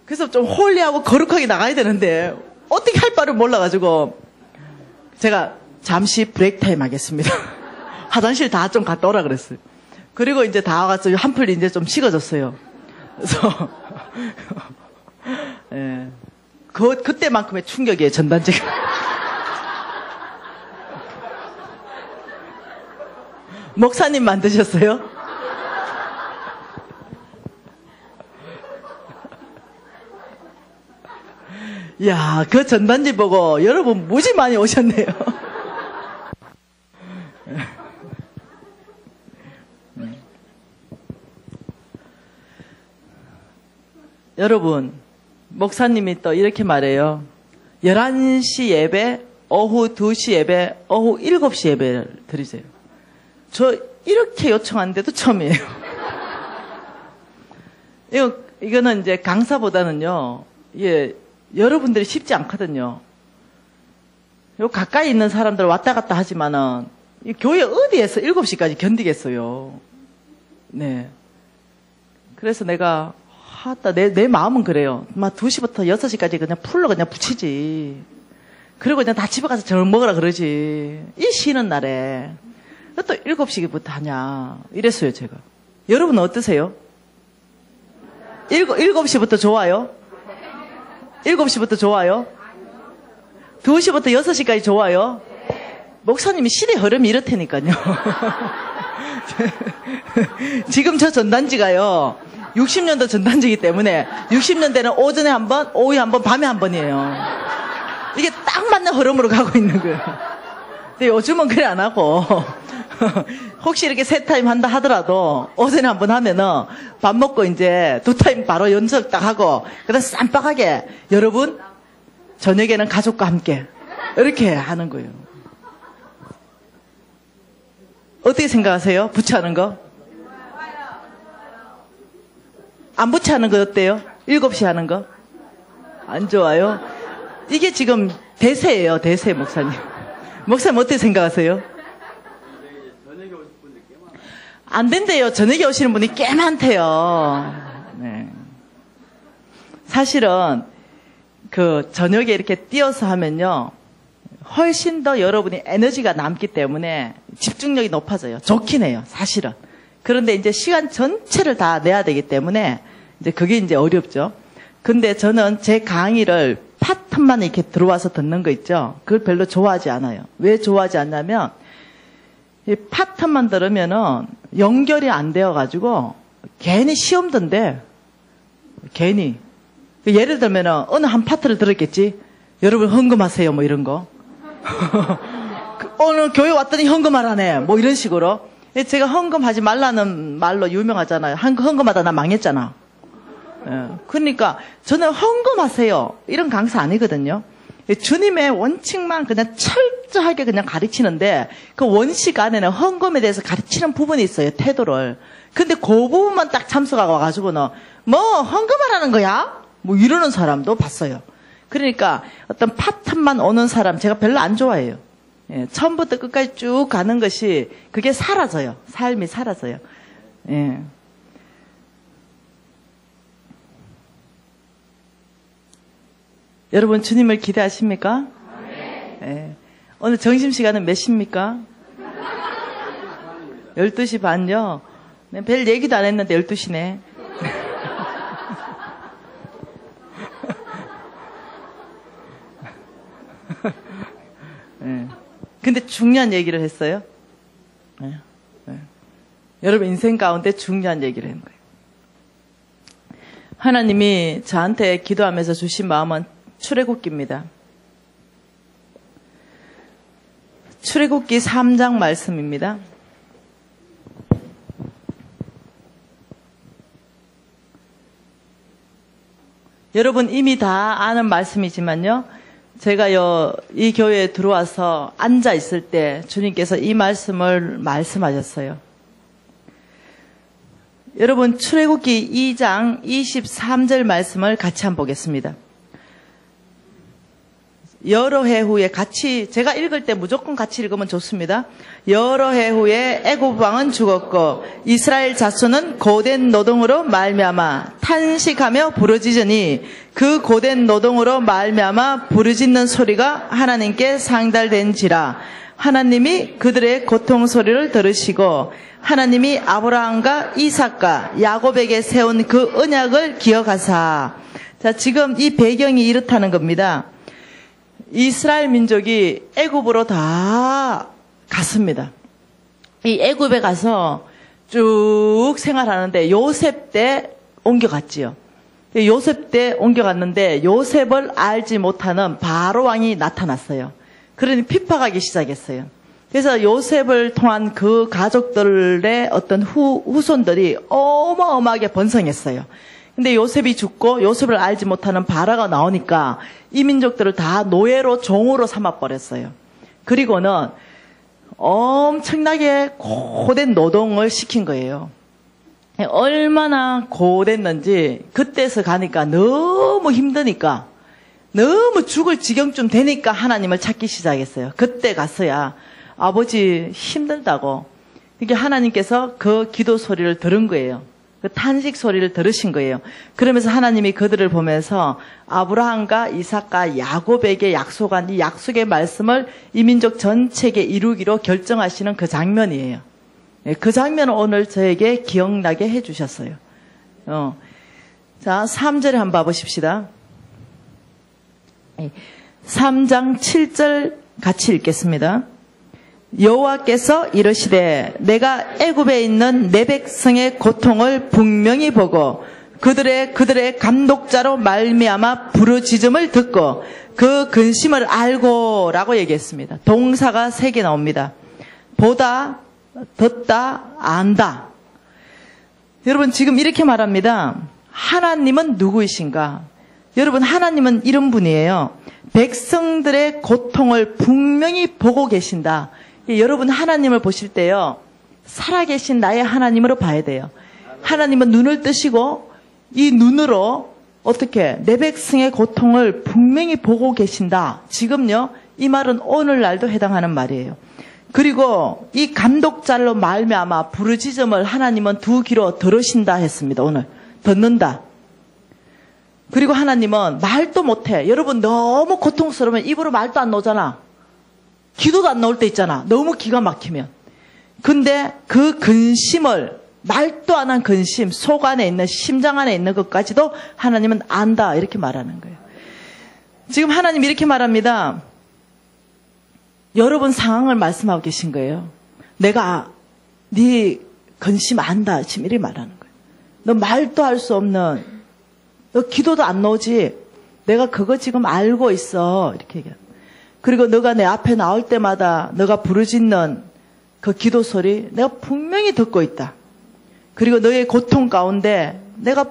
그래서 좀 홀리하고 거룩하게 나가야 되는데 어떻게 할 바를 몰라가지고 제가 잠시 브레이크 타임 하겠습니다. 화장실 다 좀 갔다 오라 그랬어요. 그리고 이제 다 와서 한풀 이제 좀 식어졌어요. 그래서 예. 그때만큼의 충격이에요, 전단지가. 목사님 만드셨어요? 이야, 그 전단지 보고 여러분 무지 많이 오셨네요. 여러분, 목사님이 또 이렇게 말해요. 11시 예배, 오후 2시 예배, 오후 7시 예배를 드리세요. 저 이렇게 요청하는데도 처음이에요. 이거는 이제 강사보다는요, 예, 여러분들이 쉽지 않거든요. 요 가까이 있는 사람들 왔다 갔다 하지만은, 이 교회 어디에서 7시까지 견디겠어요. 네. 그래서 내가, 내 마음은 그래요. 막 2시부터 6시까지 그냥 풀로 그냥 붙이지. 그리고 그냥 다 집에 가서 저녁 먹으라 그러지. 이 쉬는 날에. 또 7시부터 하냐. 이랬어요, 제가. 여러분은 어떠세요? 7시부터 좋아요? 7시부터 좋아요? 2시부터 6시까지 좋아요? 목사님이 시대 흐름이 이렇다니까요. 지금 저 전단지가요, 60년도 전단지이기 때문에 60년대는 오전에 한 번, 오후에 한 번, 밤에 한 번이에요. 이게 딱 맞는 흐름으로 가고 있는 거예요. 근데 요즘은 그래 안 하고 혹시 이렇게 세 타임 한다 하더라도 오전에 한 번 하면은 밥 먹고 이제 2타임 바로 연습 딱 하고 그다음 쌈박하게 여러분 저녁에는 가족과 함께 이렇게 하는 거예요. 어떻게 생각하세요? 부채하는 거? 안 부채하는 거 어때요? 7시 하는 거? 안 좋아요? 이게 지금 대세예요, 대세 목사님. 목사님 어떻게 생각하세요? 안 된대요. 저녁에 오시는 분이 꽤 많대요. 네. 사실은 그 저녁에 이렇게 띄어서 하면요, 훨씬 더 여러분이 에너지가 남기 때문에 집중력이 높아져요. 좋긴 해요, 사실은. 그런데 이제 시간 전체를 다 내야 되기 때문에 이제 그게 이제 어렵죠. 근데 저는 제 강의를 파트만 이렇게 들어와서 듣는 거 있죠. 그걸 별로 좋아하지 않아요. 왜 좋아하지 않냐면 이 파트만 들으면은 연결이 안 되어가지고 괜히 시험던데 괜히 예를 들면은 어느 한 파트를 들었겠지. 여러분 헌금하세요 뭐 이런 거. 오늘 교회 왔더니 헌금하라네 뭐 이런 식으로. 제가 헌금하지 말라는 말로 유명하잖아요. 헌금하다 나 망했잖아. 예. 그러니까 저는 헌금하세요 이런 강사 아니거든요. 주님의 원칙만 그냥 철저하게 그냥 가르치는데 그 원칙 안에는 헌금에 대해서 가르치는 부분이 있어요. 태도를. 근데 그 부분만 딱 참석하고 와가지고는 뭐 헌금하라는 거야? 뭐 이러는 사람도 봤어요. 그러니까 어떤 파트만 오는 사람 제가 별로 안 좋아해요. 예. 처음부터 끝까지 쭉 가는 것이 그게 사라져요. 삶이 사라져요. 예. 여러분 주님을 기대하십니까? 네. 오늘 점심시간은 몇 시입니까? 12시 반요? 네, 별 얘기도 안 했는데 12시네. 네. 근데 중요한 얘기를 했어요. 네. 네. 여러분 인생 가운데 중요한 얘기를 한 거예요. 하나님이 저한테 기도하면서 주신 마음은 출애굽기입니다. 출애굽기 3장 말씀입니다. 여러분 이미 다 아는 말씀이지만요. 제가요 이 교회에 들어와서 앉아 있을 때 주님께서 이 말씀을 말씀하셨어요. 여러분 출애굽기 2장 23절 말씀을 같이 한번 보겠습니다. 여러 해 후에 같이 제가 읽을 때 무조건 같이 읽으면 좋습니다. 여러 해 후에 애굽 왕은 죽었고 이스라엘 자손은 고된 노동으로 말미암아 탄식하며 부르짖으니 그 고된 노동으로 말미암아 부르짖는 소리가 하나님께 상달된지라. 하나님이 그들의 고통 소리를 들으시고 하나님이 아브라함과 이삭과 야곱에게 세운 그 언약을 기억하사. 자, 지금 이 배경이 이렇다는 겁니다. 이스라엘 민족이 애굽으로 다 갔습니다. 이 애굽에 가서 쭉 생활하는데 요셉 때 옮겨갔지요. 요셉 때 옮겨갔는데 요셉을 알지 못하는 바로 왕이 나타났어요. 그러니 핍박하기 시작했어요. 그래서 요셉을 통한 그 가족들의 어떤 후손들이 어마어마하게 번성했어요. 근데 요셉이 죽고 요셉을 알지 못하는 바라가 나오니까 이 민족들을 다 노예로 종으로 삼아버렸어요. 그리고는 엄청나게 고된 노동을 시킨 거예요. 얼마나 고됐는지 그때서 가니까 너무 힘드니까 너무 죽을 지경쯤 되니까 하나님을 찾기 시작했어요. 그때 가서야 아버지 힘들다고. 이게 하나님께서 그 기도 소리를 들은 거예요. 그 탄식 소리를 들으신 거예요. 그러면서 하나님이 그들을 보면서 아브라함과 이삭과 야곱에게 약속한 이 약속의 말씀을 이 민족 전체에게 이루기로 결정하시는 그 장면이에요. 그 장면을 오늘 저에게 기억나게 해주셨어요. 자, 3절에 한번 봐보십시다. 3장 7절 같이 읽겠습니다. 여호와께서 이르시되 내가 애굽에 있는 내 백성의 고통을 분명히 보고 그들의 감독자로 말미암아 부르짖음을 듣고 그 근심을 알고라고 얘기했습니다. 동사가 3개 나옵니다. 보다, 듣다, 안다. 여러분 지금 이렇게 말합니다. 하나님은 누구이신가? 여러분 하나님은 이런 분이에요. 백성들의 고통을 분명히 보고 계신다. 여러분 하나님을 보실 때요. 살아계신 나의 하나님으로 봐야 돼요. 하나님은 눈을 뜨시고 이 눈으로 어떻게 내 백성의 고통을 분명히 보고 계신다. 지금요. 이 말은 오늘날도 해당하는 말이에요. 그리고 이 감독자로 말미암아 부르짖음을 하나님은 두 귀로 들으신다 했습니다. 오늘 듣는다. 그리고 하나님은 말도 못해. 여러분 너무 고통스러우면 입으로 말도 안 나오잖아. 기도도 안 나올 때 있잖아. 너무 기가 막히면. 근데 그 근심을 말도 안 한 근심, 속 안에 있는 심장 안에 있는 것까지도 하나님은 안다. 이렇게 말하는 거예요. 지금 하나님 이렇게 말합니다. 여러분 상황을 말씀하고 계신 거예요. 내가 네 근심 안다. 지금 이렇게 말하는 거예요. 너 말도 할 수 없는, 너 기도도 안 나오지. 내가 그거 지금 알고 있어. 이렇게 얘기해요. 그리고 너가 내 앞에 나올 때마다 너가 부르짖는 그 기도 소리 내가 분명히 듣고 있다. 그리고 너의 고통 가운데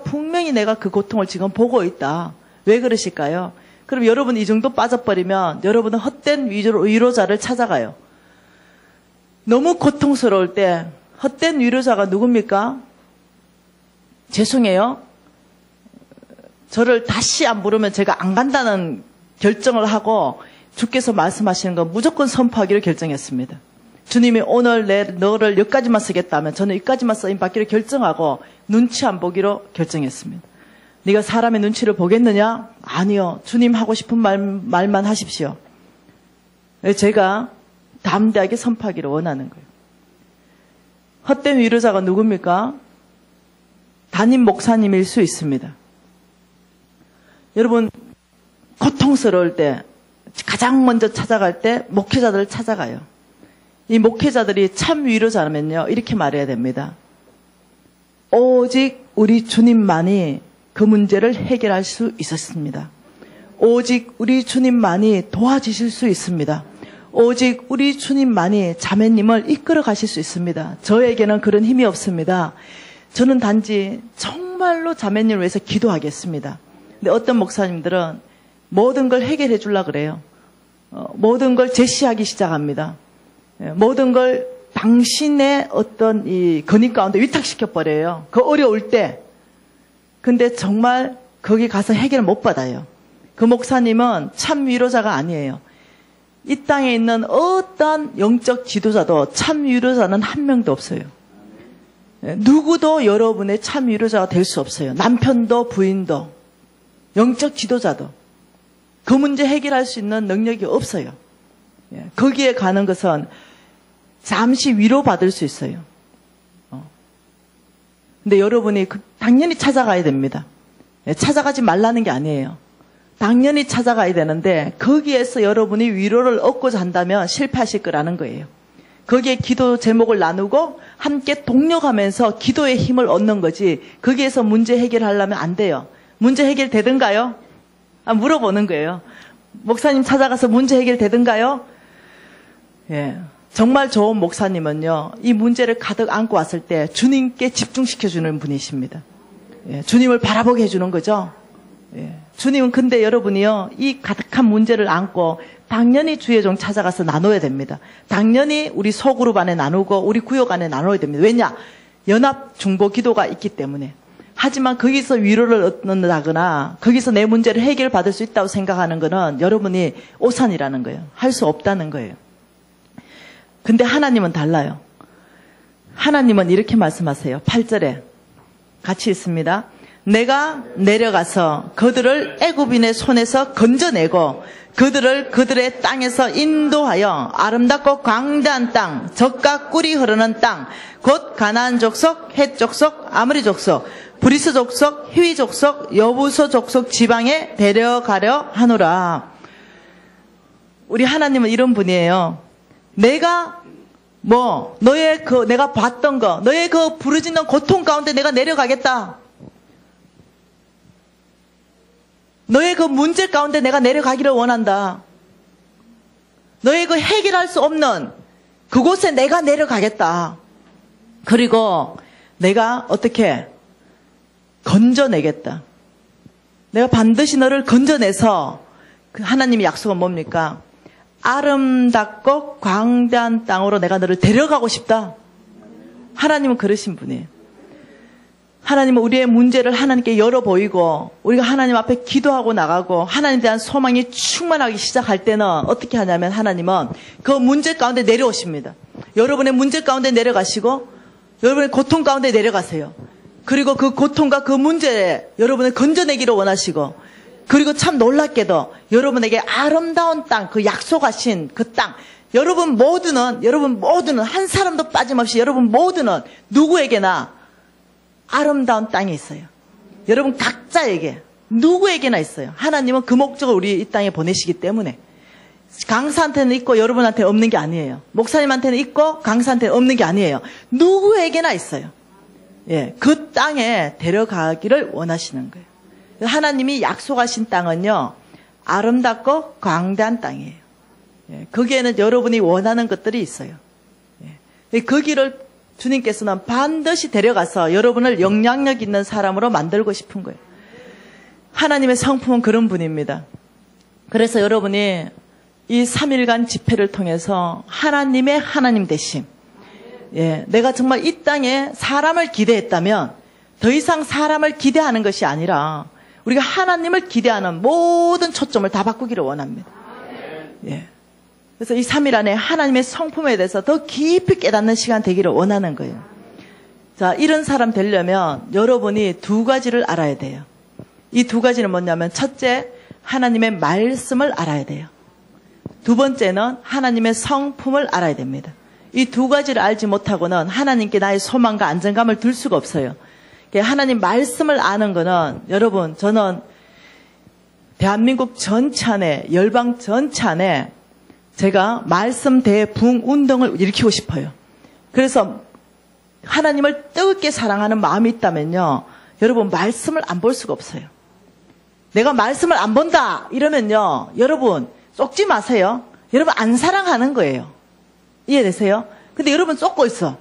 분명히 내가 그 고통을 지금 보고 있다. 왜 그러실까요? 그럼 여러분 이 정도 빠져버리면 여러분은 헛된 위로자를 찾아가요. 너무 고통스러울 때 헛된 위로자가 누굽니까? 죄송해요. 저를 다시 안 부르면 제가 안 간다는 결정을 하고 주께서 말씀하시는 건 무조건 선포하기로 결정했습니다. 주님이 오늘 너를 여기까지만 쓰겠다면 저는 여기까지만 쓰임 받기로 결정하고 눈치 안 보기로 결정했습니다. 네가 사람의 눈치를 보겠느냐? 아니요. 주님 하고 싶은 말만 하십시오. 제가 담대하게 선포하기를 원하는 거예요. 헛된 위로자가 누굽니까? 담임 목사님일 수 있습니다. 여러분 고통스러울 때 가장 먼저 찾아갈 때 목회자들을 찾아가요. 이 목회자들이 참 위로자면요. 이렇게 말해야 됩니다. 오직 우리 주님만이 그 문제를 해결할 수 있었습니다. 오직 우리 주님만이 도와주실 수 있습니다. 오직 우리 주님만이 자매님을 이끌어 가실 수 있습니다. 저에게는 그런 힘이 없습니다. 저는 단지 정말로 자매님을 위해서 기도하겠습니다. 근데 어떤 목사님들은 모든 걸 해결해 주려고 그래요. 모든 걸 제시하기 시작합니다. 모든 걸 당신의 어떤 이 근육 가운데 위탁시켜버려요. 그 어려울 때. 근데 정말 거기 가서 해결 못 받아요. 그 목사님은 참 위로자가 아니에요. 이 땅에 있는 어떤 영적 지도자도 참 위로자는 한 명도 없어요. 누구도 여러분의 참 위로자가 될 수 없어요. 남편도 부인도 영적 지도자도 그 문제 해결할 수 있는 능력이 없어요. 거기에 가는 것은 잠시 위로받을 수 있어요. 근데 여러분이 당연히 찾아가야 됩니다. 찾아가지 말라는 게 아니에요. 당연히 찾아가야 되는데 거기에서 여러분이 위로를 얻고자 한다면 실패하실 거라는 거예요. 거기에 기도 제목을 나누고 함께 동력하면서 기도의 힘을 얻는 거지 거기에서 문제 해결하려면 안 돼요. 문제 해결되든가요? 물어보는 거예요. 목사님 찾아가서 문제 해결되든가요? 예. 정말 좋은 목사님은요, 이 문제를 가득 안고 왔을 때 주님께 집중시켜주는 분이십니다. 예, 주님을 바라보게 해주는 거죠. 예, 주님은 근데 여러분이요, 이 가득한 문제를 안고 당연히 주의 종 찾아가서 나눠야 됩니다. 당연히 우리 소그룹 안에 나누고 우리 구역 안에 나눠야 됩니다. 왜냐? 연합 중보 기도가 있기 때문에. 하지만 거기서 위로를 얻는다거나 거기서 내 문제를 해결받을 수 있다고 생각하는 거는 여러분이 오산이라는 거예요. 할 수 없다는 거예요. 근데 하나님은 달라요. 하나님은 이렇게 말씀하세요. 8절에 같이 있습니다. 내가 내려가서 그들을 애굽인의 손에서 건져내고 그들을 그들의 땅에서 인도하여 아름답고 광대한 땅, 젖과 꿀이 흐르는 땅, 곧 가나안 족속, 헷 족속, 아므리 족속, 브리스 족속, 히위 족속, 여부소 족속 지방에 데려가려 하노라. 우리 하나님은 이런 분이에요. 내가 너의 내가 봤던 거, 너의 그 부르짖는 고통 가운데 내가 내려가겠다. 너의 그 문제 가운데 내가 내려가기를 원한다. 너의 그 해결할 수 없는 그곳에 내가 내려가겠다. 그리고 내가 어떻게 건져내겠다. 내가 반드시 너를 건져내서 그 하나님의 약속은 뭡니까? 아름답고 광대한 땅으로 내가 너를 데려가고 싶다. 하나님은 그러신 분이에요. 하나님은 우리의 문제를 하나님께 열어 보이고 우리가 하나님 앞에 기도하고 나가고 하나님에 대한 소망이 충만하기 시작할 때는 어떻게 하냐면 하나님은 그 문제 가운데 내려오십니다. 여러분의 문제 가운데 내려가시고 여러분의 고통 가운데 내려가세요. 그리고 그 고통과 그 문제에 여러분을 건져내기를 원하시고 그리고 참 놀랍게도 여러분에게 아름다운 땅, 그 약속하신 그 땅, 여러분 모두는 한 사람도 빠짐없이 여러분 모두는 누구에게나 아름다운 땅이 있어요. 여러분 각자에게 누구에게나 있어요. 하나님은 그 목적을 우리 이 땅에 보내시기 때문에 강사한테는 있고 여러분한테 없는 게 아니에요. 목사님한테는 있고 강사한테는 없는 게 아니에요. 누구에게나 있어요. 예, 그 땅에 데려가기를 원하시는 거예요. 하나님이 약속하신 땅은요, 아름답고 광대한 땅이에요. 예, 거기에는 여러분이 원하는 것들이 있어요. 예, 그 길을 주님께서는 반드시 데려가서 여러분을 영향력 있는 사람으로 만들고 싶은 거예요. 하나님의 성품은 그런 분입니다. 그래서 여러분이 이 3일간 집회를 통해서 하나님의 하나님 되심, 예, 내가 정말 이 땅에 사람을 기대했다면 더 이상 사람을 기대하는 것이 아니라 우리가 하나님을 기대하는 모든 초점을 다 바꾸기를 원합니다. 예. 그래서 이 3일 안에 하나님의 성품에 대해서 더 깊이 깨닫는 시간 되기를 원하는 거예요. 자, 이런 사람 되려면 여러분이 두 가지를 알아야 돼요. 이 두 가지는 뭐냐면 첫째, 하나님의 말씀을 알아야 돼요. 두 번째는 하나님의 성품을 알아야 됩니다. 이 두 가지를 알지 못하고는 하나님께 나의 소망과 안정감을 둘 수가 없어요. 하나님 말씀을 아는 거는 여러분, 저는 대한민국 전체 안에, 열방 전체 안에 제가 말씀 대붕 운동을 일으키고 싶어요. 그래서 하나님을 뜨겁게 사랑하는 마음이 있다면요, 여러분 말씀을 안 볼 수가 없어요. 내가 말씀을 안 본다 이러면요, 여러분 쫓지 마세요. 여러분 안 사랑하는 거예요. 이해되세요? 근데 여러분 쫓고 있어.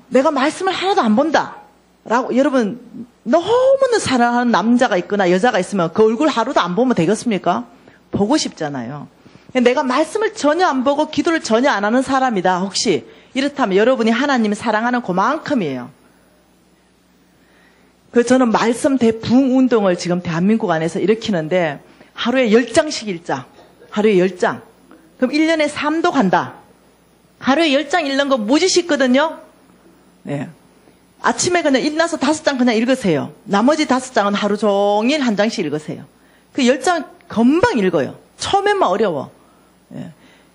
내가 말씀을 하나도 안 본다 라고. 여러분 너무나 사랑하는 남자가 있거나 여자가 있으면 그 얼굴 하루도 안 보면 되겠습니까? 보고 싶잖아요. 내가 말씀을 전혀 안 보고 기도를 전혀 안 하는 사람이다 혹시 이렇다면 여러분이 하나님을 사랑하는 그만큼이에요. 저는 말씀 대붕 운동을 지금 대한민국 안에서 일으키는데 하루에 10장씩 읽자. 하루에 10장. 그럼 1년에 3도 간다. 하루에 10장 읽는 거 무지 쉽거든요. 네. 아침에 그냥 일어나서 5장 그냥 읽으세요. 나머지 5장은 하루 종일 한 장씩 읽으세요. 그 10장 금방 읽어요. 처음에만 어려워. 네.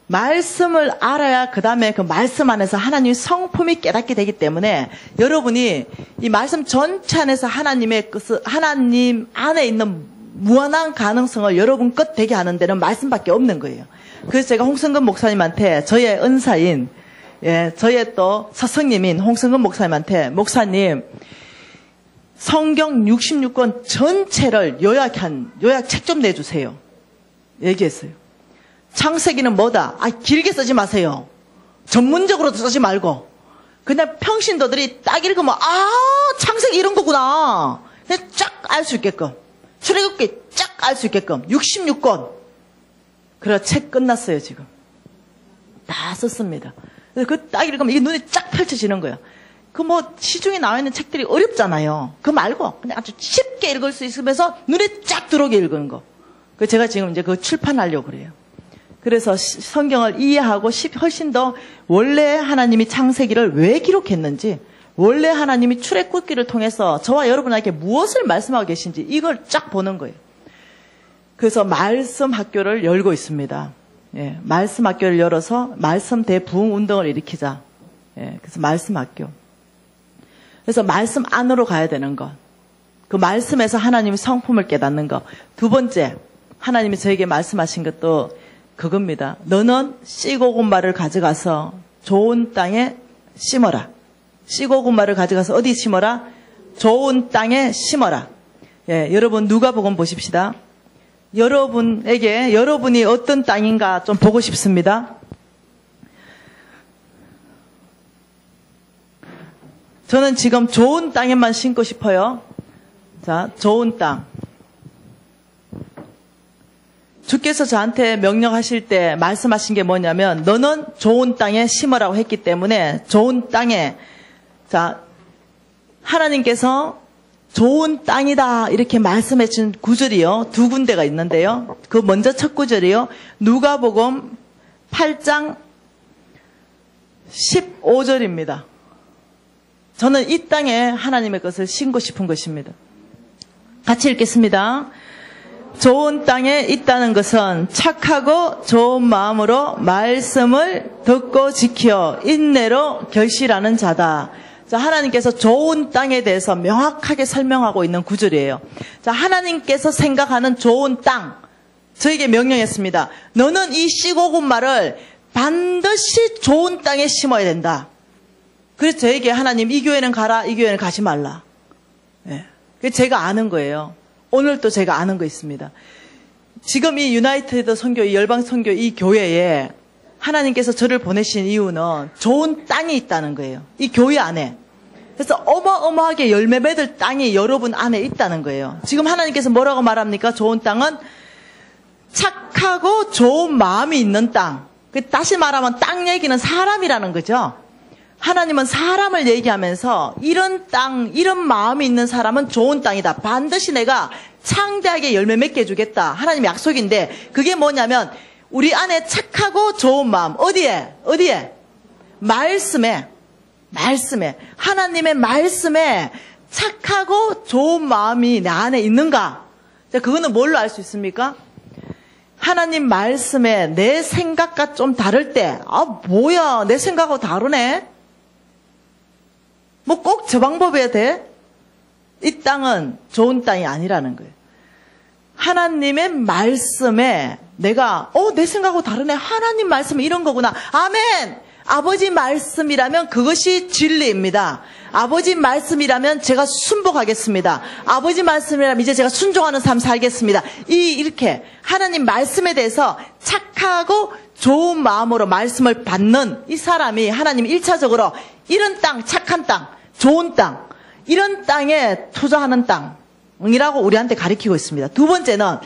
말씀을 알아야 그 다음에 그 말씀 안에서 하나님의 성품이 깨닫게 되기 때문에 여러분이 이 말씀 전체 안에서 하나님의 하나님 안에 있는 무한한 가능성을 여러분 것 되게 하는 데는 말씀밖에 없는 거예요. 그래서 제가 홍성근 목사님한테 저의 은사인, 예, 저의 또 스승님인 홍성근 목사님한테 목사님 성경 66권 전체를 요약책 좀 내주세요. 얘기했어요. 창세기는 뭐다? 길게 쓰지 마세요. 전문적으로 쓰지 말고 그냥 평신도들이 딱 읽으면 창세기 이런 거구나. 그냥 쫙 알 수 있게끔. 출애굽기 쫙 알 수 있게끔. 66권. 그래 책 끝났어요 지금. 다 썼습니다. 그래서 그 딱 읽으면 이게 눈에 쫙 펼쳐지는 거예요. 그 시중에 나와 있는 책들이 어렵잖아요. 그거 말고 그냥 아주 쉽게 읽을 수 있으면서 눈에 쫙 들어오게 읽은 거. 그 제가 지금 이제 그거 출판하려고 그래요. 그래서 성경을 이해하고 훨씬 더 원래 하나님이 창세기를 왜 기록했는지, 원래 하나님이 출애굽기를 통해서 저와 여러분에게 무엇을 말씀하고 계신지 이걸 쫙 보는 거예요. 그래서 말씀 학교를 열고 있습니다. 예, 말씀 학교를 열어서 말씀 대부흥 운동을 일으키자. 예, 그래서 말씀 학교. 그래서 말씀 안으로 가야 되는 것. 그 말씀에서 하나님의 성품을 깨닫는 것. 두 번째, 하나님이 저에게 말씀하신 것도 그겁니다. 너는 씨고구마를 가져가서 좋은 땅에 심어라. 씨고구마를 가져가서 어디 심어라? 좋은 땅에 심어라. 예, 여러분 누가복음 보십시다. 여러분에게 여러분이 어떤 땅인가 좀 보고 싶습니다. 저는 지금 좋은 땅에만 심고 싶어요. 자, 좋은 땅. 주께서 저한테 명령하실 때 말씀하신 게 뭐냐면 너는 좋은 땅에 심으라고 했기 때문에 좋은 땅에, 자, 하나님께서 좋은 땅이다 이렇게 말씀해 준 구절이요. 두 군데가 있는데요. 그 먼저 첫 구절이요. 누가복음 8장 15절입니다. 저는 이 땅에 하나님의 것을 심고 싶은 것입니다. 같이 읽겠습니다. 좋은 땅에 있다는 것은 착하고 좋은 마음으로 말씀을 듣고 지켜 인내로 결실하는 자다. 자, 하나님께서 좋은 땅에 대해서 명확하게 설명하고 있는 구절이에요. 자, 하나님께서 생각하는 좋은 땅, 저에게 명령했습니다. 너는 이 씨고구마를 반드시 좋은 땅에 심어야 된다. 그래서 저에게 하나님 이 교회는 가라, 이 교회는 가지 말라. 네. 그래서 제가 아는 거예요. 오늘 또 제가 아는 거 있습니다. 지금 이 유나이티드 선교, 이 열방 선교 이 교회에 하나님께서 저를 보내신 이유는 좋은 땅이 있다는 거예요. 이 교회 안에. 그래서 어마어마하게 열매 맺을 땅이 여러분 안에 있다는 거예요. 지금 하나님께서 뭐라고 말합니까? 좋은 땅은 착하고 좋은 마음이 있는 땅. 다시 말하면 땅 얘기는 사람이라는 거죠. 하나님은 사람을 얘기하면서 이런 땅, 이런 마음이 있는 사람은 좋은 땅이다. 반드시 내가 창대하게 열매 맺게 해주겠다. 하나님의 약속인데 그게 뭐냐면 우리 안에 착하고 좋은 마음. 어디에? 말씀에. 하나님의 말씀에 착하고 좋은 마음이 내 안에 있는가? 자, 그거는 뭘로 알 수 있습니까? 하나님 말씀에 내 생각과 좀 다를 때, 뭐야, 내 생각하고 다르네? 뭐 꼭 저 방법이어야 돼? 이 땅은 좋은 땅이 아니라는 거예요. 하나님의 말씀에 내가 내 생각하고 다르네. 하나님 말씀이 이런 거구나. 아멘. 아버지 말씀이라면 그것이 진리입니다. 아버지 말씀이라면 제가 순복하겠습니다. 아버지 말씀이라면 이제 제가 순종하는 삶 살겠습니다. 이렇게 하나님 말씀에 대해서 착하고 좋은 마음으로 말씀을 받는 이 사람이 하나님 1차적으로 이런 땅, 착한 땅, 좋은 땅, 이런 땅에 투자하는 땅이라고 우리한테 가르치고 있습니다. 두 번째는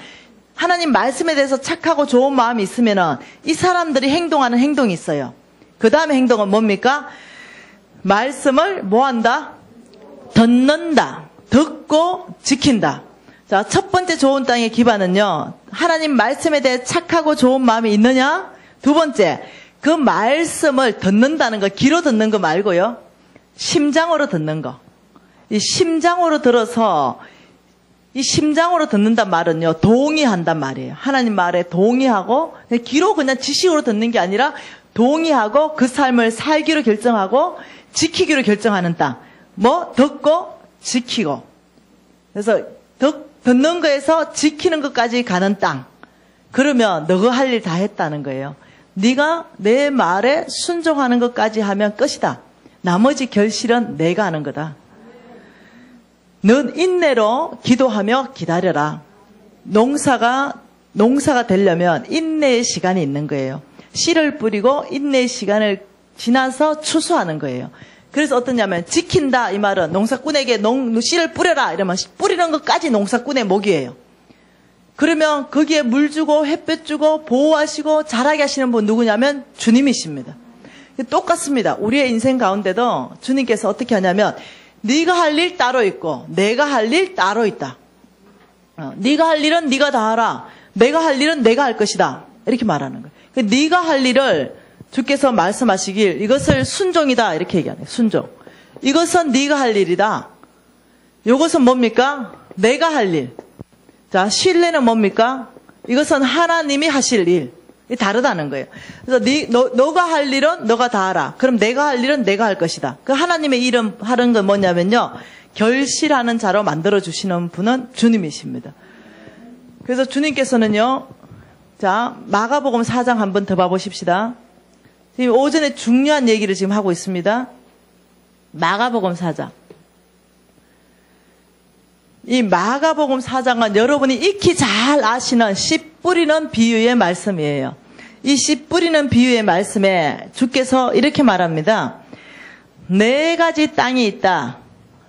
하나님 말씀에 대해서 착하고 좋은 마음이 있으면은 이 사람들이 행동하는 행동이 있어요. 그 다음에 행동은 뭡니까? 말씀을 뭐한다? 듣는다. 듣고 지킨다. 자, 첫 번째 좋은 땅의 기반은요. 하나님 말씀에 대해 착하고 좋은 마음이 있느냐? 두 번째, 그 말씀을 듣는다는 거, 귀로 듣는 거 말고요. 심장으로 듣는 거. 이 심장으로 들어서, 이 심장으로 듣는단 말은요, 동의한단 말이에요. 하나님 말에 동의하고, 귀로 그냥 지식으로 듣는 게 아니라, 동의하고 그 삶을 살기로 결정하고, 지키기로 결정하는 땅. 듣고, 지키고. 그래서, 듣는 거에서 지키는 것까지 가는 땅. 그러면 너가 할 일 다 했다는 거예요. 네가 내 말에 순종하는 것까지 하면 끝이다. 나머지 결실은 내가 하는 거다. 넌 인내로 기도하며 기다려라. 농사가 되려면 인내의 시간이 있는 거예요. 씨를 뿌리고 인내의 시간을 지나서 추수하는 거예요. 그래서 어떠냐면 지킨다 이 말은 농사꾼에게 씨를 뿌려라 이러면 뿌리는 것까지 농사꾼의 몫이에요. 그러면 거기에 물 주고 햇볕 주고 보호하시고 자라게 하시는 분 누구냐면 주님이십니다. 똑같습니다. 우리의 인생 가운데도 주님께서 어떻게 하냐면 네가 할 일 따로 있고 내가 할 일 따로 있다. 네가 할 일은 네가 다 하라. 내가 할 일은 내가 할 것이다. 이렇게 말하는 거예요. 네가 할 일을 주께서 말씀하시길 이것을 순종이다 이렇게 얘기하네요. 순종. 이것은 네가 할 일이다. 이것은 뭡니까? 내가 할 일. 자, 신뢰는 뭡니까? 이것은 하나님이 하실 일. 다르다는 거예요. 그래서 너가 할 일은 너가 다 하라. 그럼 내가 할 일은 내가 할 것이다. 그 하나님의 일은 하는 건 뭐냐면요. 결실하는 자로 만들어주시는 분은 주님이십니다. 그래서 주님께서는요. 자, 마가복음 4장 한번 더 봐보십시다. 지금 오전에 중요한 얘기를 지금 하고 있습니다. 마가복음 4장. 이 마가복음 4장은 여러분이 익히 잘 아시는 씨 뿌리는 비유의 말씀이에요. 이 씨 뿌리는 비유의 말씀에 주께서 이렇게 말합니다. 4가지 땅이 있다.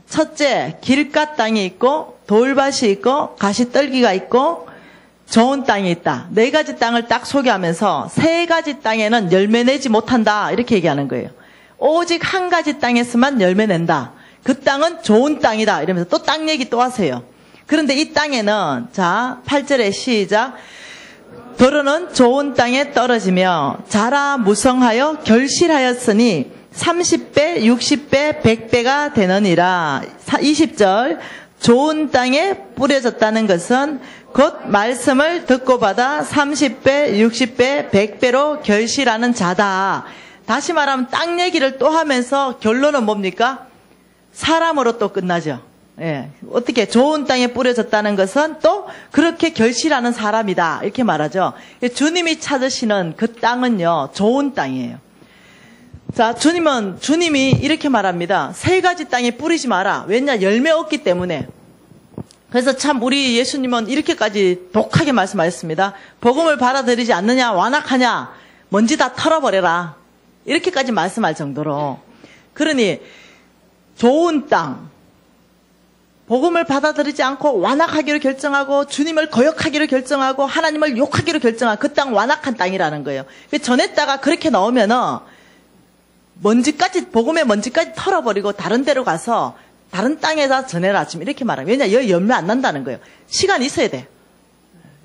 첫째, 길가 땅이 있고 돌밭이 있고 가시떨기가 있고 좋은 땅이 있다. 4가지 땅을 딱 소개하면서 3가지 땅에는 열매 내지 못한다. 이렇게 얘기하는 거예요. 오직 1가지 땅에서만 열매 낸다. 그 땅은 좋은 땅이다. 이러면서 또 땅 얘기 또 하세요. 그런데 이 땅에는 자 8절에 시작. 더러는 좋은 땅에 떨어지며 자라 무성하여 결실하였으니 30배, 60배, 100배가 되느니라. 20절 좋은 땅에 뿌려졌다는 것은 곧 말씀을 듣고 받아 30배, 60배, 100배로 결실하는 자다. 다시 말하면 땅 얘기를 또 하면서 결론은 뭡니까? 사람으로 또 끝나죠. 예. 어떻게 좋은 땅에 뿌려졌다는 것은 또 그렇게 결실하는 사람이다. 이렇게 말하죠. 주님이 찾으시는 그 땅은요. 좋은 땅이에요. 자, 주님이 이렇게 말합니다. 3가지 땅에 뿌리지 마라. 왜냐? 열매 없기 때문에. 그래서 참 우리 예수님은 이렇게까지 독하게 말씀하셨습니다. 복음을 받아들이지 않느냐? 완악하냐? 먼지 다 털어버려라. 이렇게까지 말씀할 정도로. 그러니 좋은 땅, 복음을 받아들이지 않고 완악하기로 결정하고 주님을 거역하기로 결정하고 하나님을 욕하기로 결정한 그 땅 완악한 땅이라는 거예요. 전했다가 그렇게 나오면은 복음의 먼지까지 털어버리고 다른 데로 가서 다른 땅에다 전해라. 지금 이렇게 말하면 왜냐? 여기 열매 안 난다는 거예요. 시간이 있어야 돼.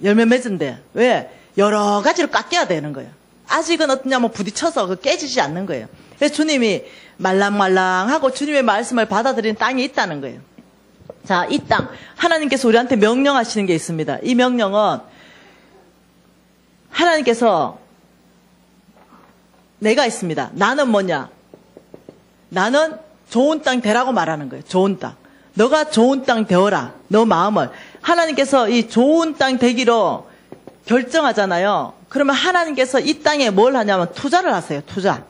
열매 맺은데. 왜? 여러 가지로 깎여야 되는 거예요. 아직은 어떠냐면 부딪혀서 깨지지 않는 거예요. 그래서 주님이 말랑말랑하고 주님의 말씀을 받아들이는 땅이 있다는 거예요. 자, 이 땅. 하나님께서 우리한테 명령하시는 게 있습니다. 이 명령은 하나님께서 내가 있습니다. 나는 뭐냐? 나는 좋은 땅 되라고 말하는 거예요. 좋은 땅. 너가 좋은 땅 되어라. 너 마음을. 하나님께서 이 좋은 땅 되기로 결정하잖아요. 그러면 하나님께서 이 땅에 뭘 하냐면 투자를 하세요. 투자.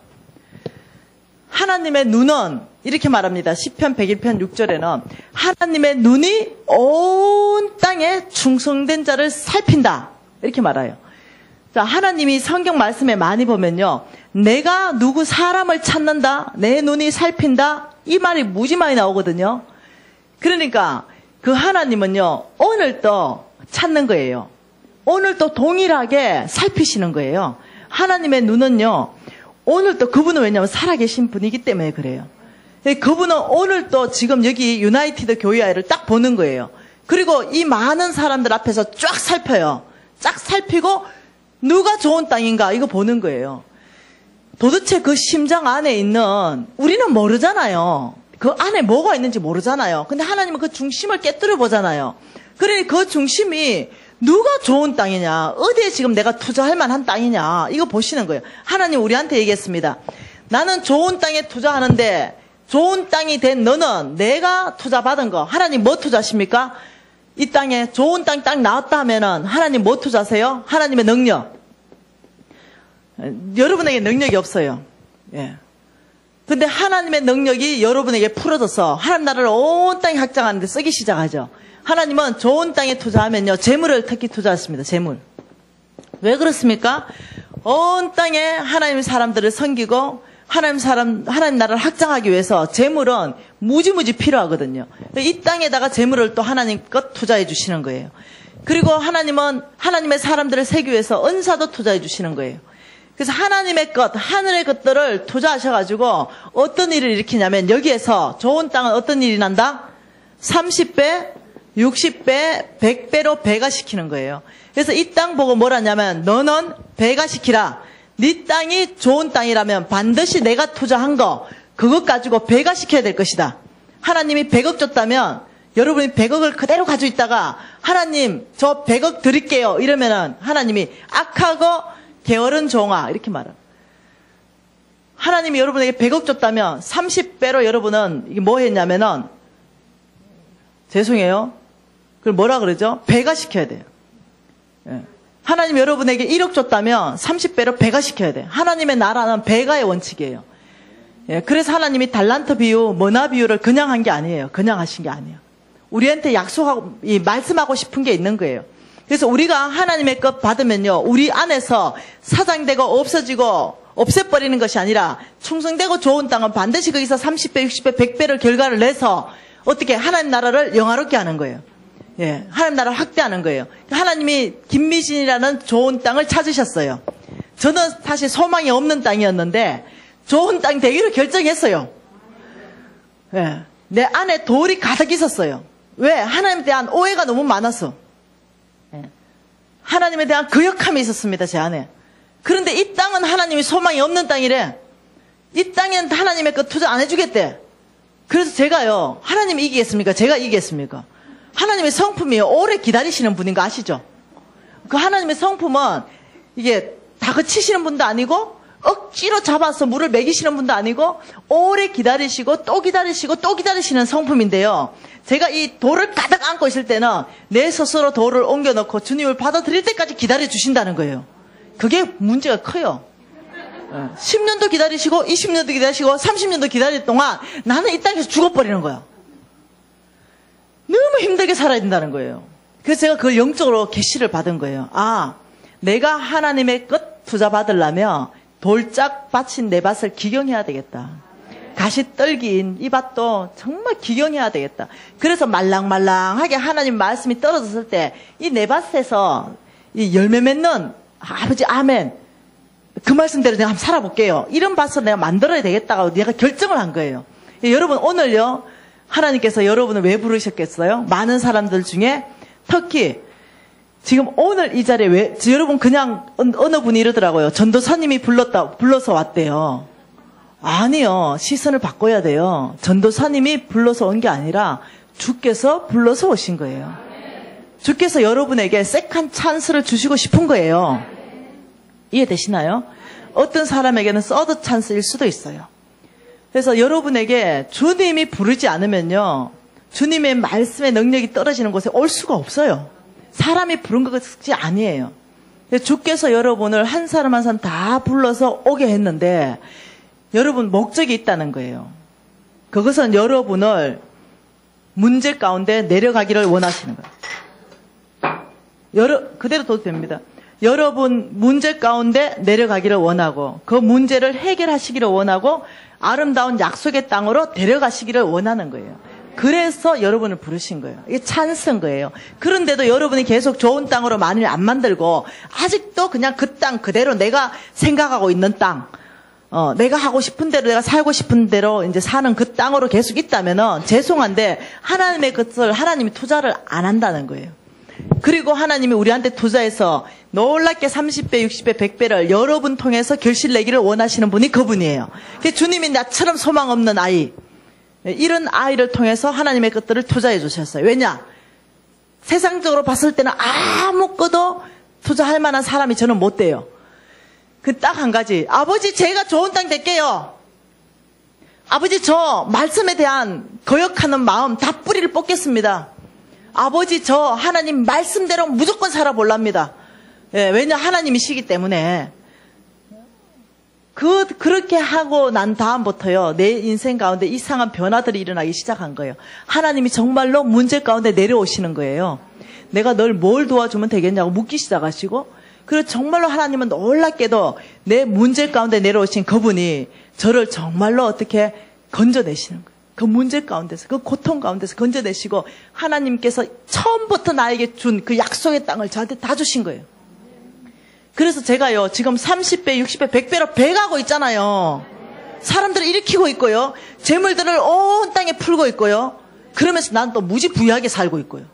하나님의 눈은 이렇게 말합니다. 시편 101편 6절에는 하나님의 눈이 온 땅에 충성된 자를 살핀다. 이렇게 말해요. 자, 하나님이 성경 말씀에 많이 보면요. 내가 누구 사람을 찾는다. 내 눈이 살핀다. 이 말이 무지 많이 나오거든요. 그러니까 그 하나님은요. 오늘도 찾는 거예요. 오늘도 동일하게 살피시는 거예요. 하나님의 눈은요. 오늘도 그분은 왜냐하면 살아계신 분이기 때문에 그래요. 그분은 오늘도 지금 여기 유나이티드 교회를 딱 보는 거예요. 그리고 이 많은 사람들 앞에서 쫙 살펴요. 쫙 살피고 누가 좋은 땅인가 이거 보는 거예요. 도대체 그 심장 안에 있는 우리는 모르잖아요. 그 안에 뭐가 있는지 모르잖아요. 근데 하나님은 그 중심을 깨뜨려 보잖아요. 그러니 그 중심이 누가 좋은 땅이냐, 어디에 지금 내가 투자할 만한 땅이냐 이거 보시는 거예요. 하나님 우리한테 얘기했습니다. 나는 좋은 땅에 투자하는데 좋은 땅이 된 너는 내가 투자받은 거 하나님 뭐 투자하십니까? 이 땅에 좋은 땅 딱 나왔다 하면은 하나님 뭐 투자하세요? 하나님의 능력. 여러분에게 능력이 없어요. 예. 근데 하나님의 능력이 여러분에게 풀어져서 하나님 나라를 온 땅에 확장하는데 쓰기 시작하죠. 하나님은 좋은 땅에 투자하면요. 재물을 특히 투자하십니다. 재물. 왜 그렇습니까? 온 땅에 하나님의 사람들을 섬기고 하나님 나라를 확장하기 위해서 재물은 무지무지 필요하거든요. 이 땅에다가 재물을 또 하나님 것 투자해 주시는 거예요. 그리고 하나님은 하나님의 사람들을 세기 위해서 은사도 투자해 주시는 거예요. 그래서 하나님의 것, 하늘의 것들을 투자하셔가지고 어떤 일을 일으키냐면 여기에서 좋은 땅은 어떤 일이 난다? 30배, 60배, 100배로 배가시키는 거예요. 그래서 이 땅 보고 뭐라냐면 너는 배가시키라. 네 땅이 좋은 땅이라면 반드시 내가 투자한 거 그것 가지고 배가시켜야 될 것이다. 하나님이 100억 줬다면 여러분이 100억을 그대로 가지고 있다가 하나님 저 100억 드릴게요 이러면은 하나님이 악하고 게으른 종아 이렇게 말합니다. 하나님이 여러분에게 100억 줬다면 30배로 여러분은 이게 뭐 했냐면은 죄송해요. 그걸 뭐라 그러죠? 배가시켜야 돼요. 예. 하나님 여러분에게 1억 줬다면 30배로 배가시켜야 돼요. 하나님의 나라는 배가의 원칙이에요. 예. 그래서 하나님이 달란트 비유, 머나 비유를 그냥 한 게 아니에요. 그냥 하신 게 아니에요. 우리한테 약속하고 말씀하고 싶은 게 있는 거예요. 그래서 우리가 하나님의 것 받으면요, 우리 안에서 사장되고 없어지고 없애버리는 것이 아니라 충성되고 좋은 땅은 반드시 거기서 30배, 60배, 100배를 결과를 내서 어떻게 하나님 나라를 영화롭게 하는 거예요. 예, 하나님 나라를 확대하는 거예요. 하나님이 김미진이라는 좋은 땅을 찾으셨어요. 저는 사실 소망이 없는 땅이었는데 좋은 땅 되기로 결정했어요. 예, 내 안에 돌이 가득 있었어요. 왜? 하나님에 대한 오해가 너무 많아서. 하나님에 대한 거역함이 있었습니다, 제 안에. 그런데 이 땅은 하나님이 소망이 없는 땅이래. 이 땅에는 하나님의 것 투자 안 해주겠대. 그래서 제가요, 하나님이 이기겠습니까? 제가 이기겠습니까? 하나님의 성품이요, 오래 기다리시는 분인 거 아시죠? 그 하나님의 성품은 이게 다그치시는 분도 아니고 억지로 잡아서 물을 먹이시는 분도 아니고 오래 기다리시고 또 기다리시고 또 기다리시는 성품인데요. 제가 이 돌을 가득 안고 있을 때는 내 스스로 돌을 옮겨놓고 주님을 받아들일 때까지 기다려주신다는 거예요. 그게 문제가 커요. 10년도 기다리시고 20년도 기다리시고 30년도 기다릴 동안 나는 이 땅에서 죽어버리는 거야. 너무 힘들게 살아야 된다는 거예요. 그래서 제가 그걸 영적으로 계시를 받은 거예요. 아, 내가 하나님의 것 투자 받으려면 돌짝 밭인 내 밭을 기경해야 되겠다. 가시떨기인 이 밭도 정말 기경해야 되겠다. 그래서 말랑말랑하게 하나님 말씀이 떨어졌을 때 이 내 밭에서 이 열매 맺는 아버지 아멘 그 말씀대로 내가 한번 살아볼게요. 이런 밭을 내가 만들어야 되겠다고 내가 결정을 한 거예요. 여러분 오늘요 하나님께서 여러분을 왜 부르셨겠어요? 많은 사람들 중에 특히 지금 오늘 이 자리에 왜 여러분 그냥 어느 분이 이러더라고요. 전도사님이 불러서 왔대요. 아니요. 시선을 바꿔야 돼요. 전도사님이 불러서 온 게 아니라 주께서 불러서 오신 거예요. 주께서 여러분에게 세컨 찬스를 주시고 싶은 거예요. 이해되시나요? 어떤 사람에게는 서드 찬스일 수도 있어요. 그래서 여러분에게 주님이 부르지 않으면요. 주님의 말씀의 능력이 떨어지는 곳에 올 수가 없어요. 사람이 부른 것이 아니에요. 주께서 여러분을 한 사람 한 사람 다 불러서 오게 했는데 여러분 목적이 있다는 거예요. 그것은 여러분을 문제 가운데 내려가기를 원하시는 거예요. 그대로 둬도 됩니다. 여러분 문제 가운데 내려가기를 원하고 그 문제를 해결하시기를 원하고 아름다운 약속의 땅으로 데려가시기를 원하는 거예요. 그래서 여러분을 부르신 거예요. 이게 찬스인 거예요. 그런데도 여러분이 계속 좋은 땅으로 만일 안 만들고 아직도 그냥 그 땅 그대로 내가 생각하고 있는 땅 내가 하고 싶은 대로 내가 살고 싶은 대로 이제 사는 그 땅으로 계속 있다면은 죄송한데 하나님의 것을 하나님이 투자를 안 한다는 거예요. 그리고 하나님이 우리한테 투자해서 놀랍게 30배, 60배, 100배를 여러분 통해서 결실 내기를 원하시는 분이 그분이에요. 주님이 나처럼 소망 없는 아이 이런 아이를 통해서 하나님의 것들을 투자해 주셨어요. 왜냐? 세상적으로 봤을 때는 아무것도 투자할 만한 사람이 저는 못 돼요. 그 딱 한 가지. 아버지 제가 좋은 땅 될게요. 아버지 저 말씀에 대한 거역하는 마음 다 뿌리를 뽑겠습니다. 아버지 저 하나님 말씀대로 무조건 살아볼랍니다. 예, 왜냐 하나님이시기 때문에. 그렇게 하고 난 다음부터요, 내 인생 가운데 이상한 변화들이 일어나기 시작한 거예요. 하나님이 정말로 문제 가운데 내려오시는 거예요. 내가 널 뭘 도와주면 되겠냐고 묻기 시작하시고, 그리고 정말로 하나님은 놀랍게도 내 문제 가운데 내려오신 그분이 저를 정말로 어떻게 건져내시는 거예요. 그 문제 가운데서, 그 고통 가운데서 건져내시고 하나님께서 처음부터 나에게 준 그 약속의 땅을 저한테 다 주신 거예요. 그래서 제가요, 지금 30배, 60배, 100배로 배가고 있잖아요. 사람들을 일으키고 있고요. 재물들을 온 땅에 풀고 있고요. 그러면서 난 또 무지부유하게 살고 있고요.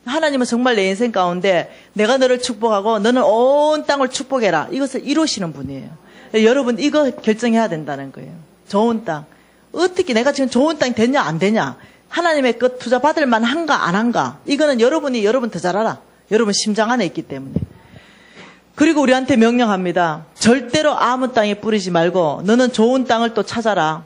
하나님은 정말 내 인생 가운데 내가 너를 축복하고 너는 온 땅을 축복해라. 이것을 이루시는 분이에요. 여러분 이거 결정해야 된다는 거예요. 좋은 땅. 어떻게 내가 지금 좋은 땅이 되냐 안 되냐. 하나님의 그 투자 받을 만한가 안 한가. 이거는 여러분이 여러분 더 잘 알아. 여러분 심장 안에 있기 때문에. 그리고 우리한테 명령합니다. 절대로 아무 땅에 뿌리지 말고 너는 좋은 땅을 또 찾아라.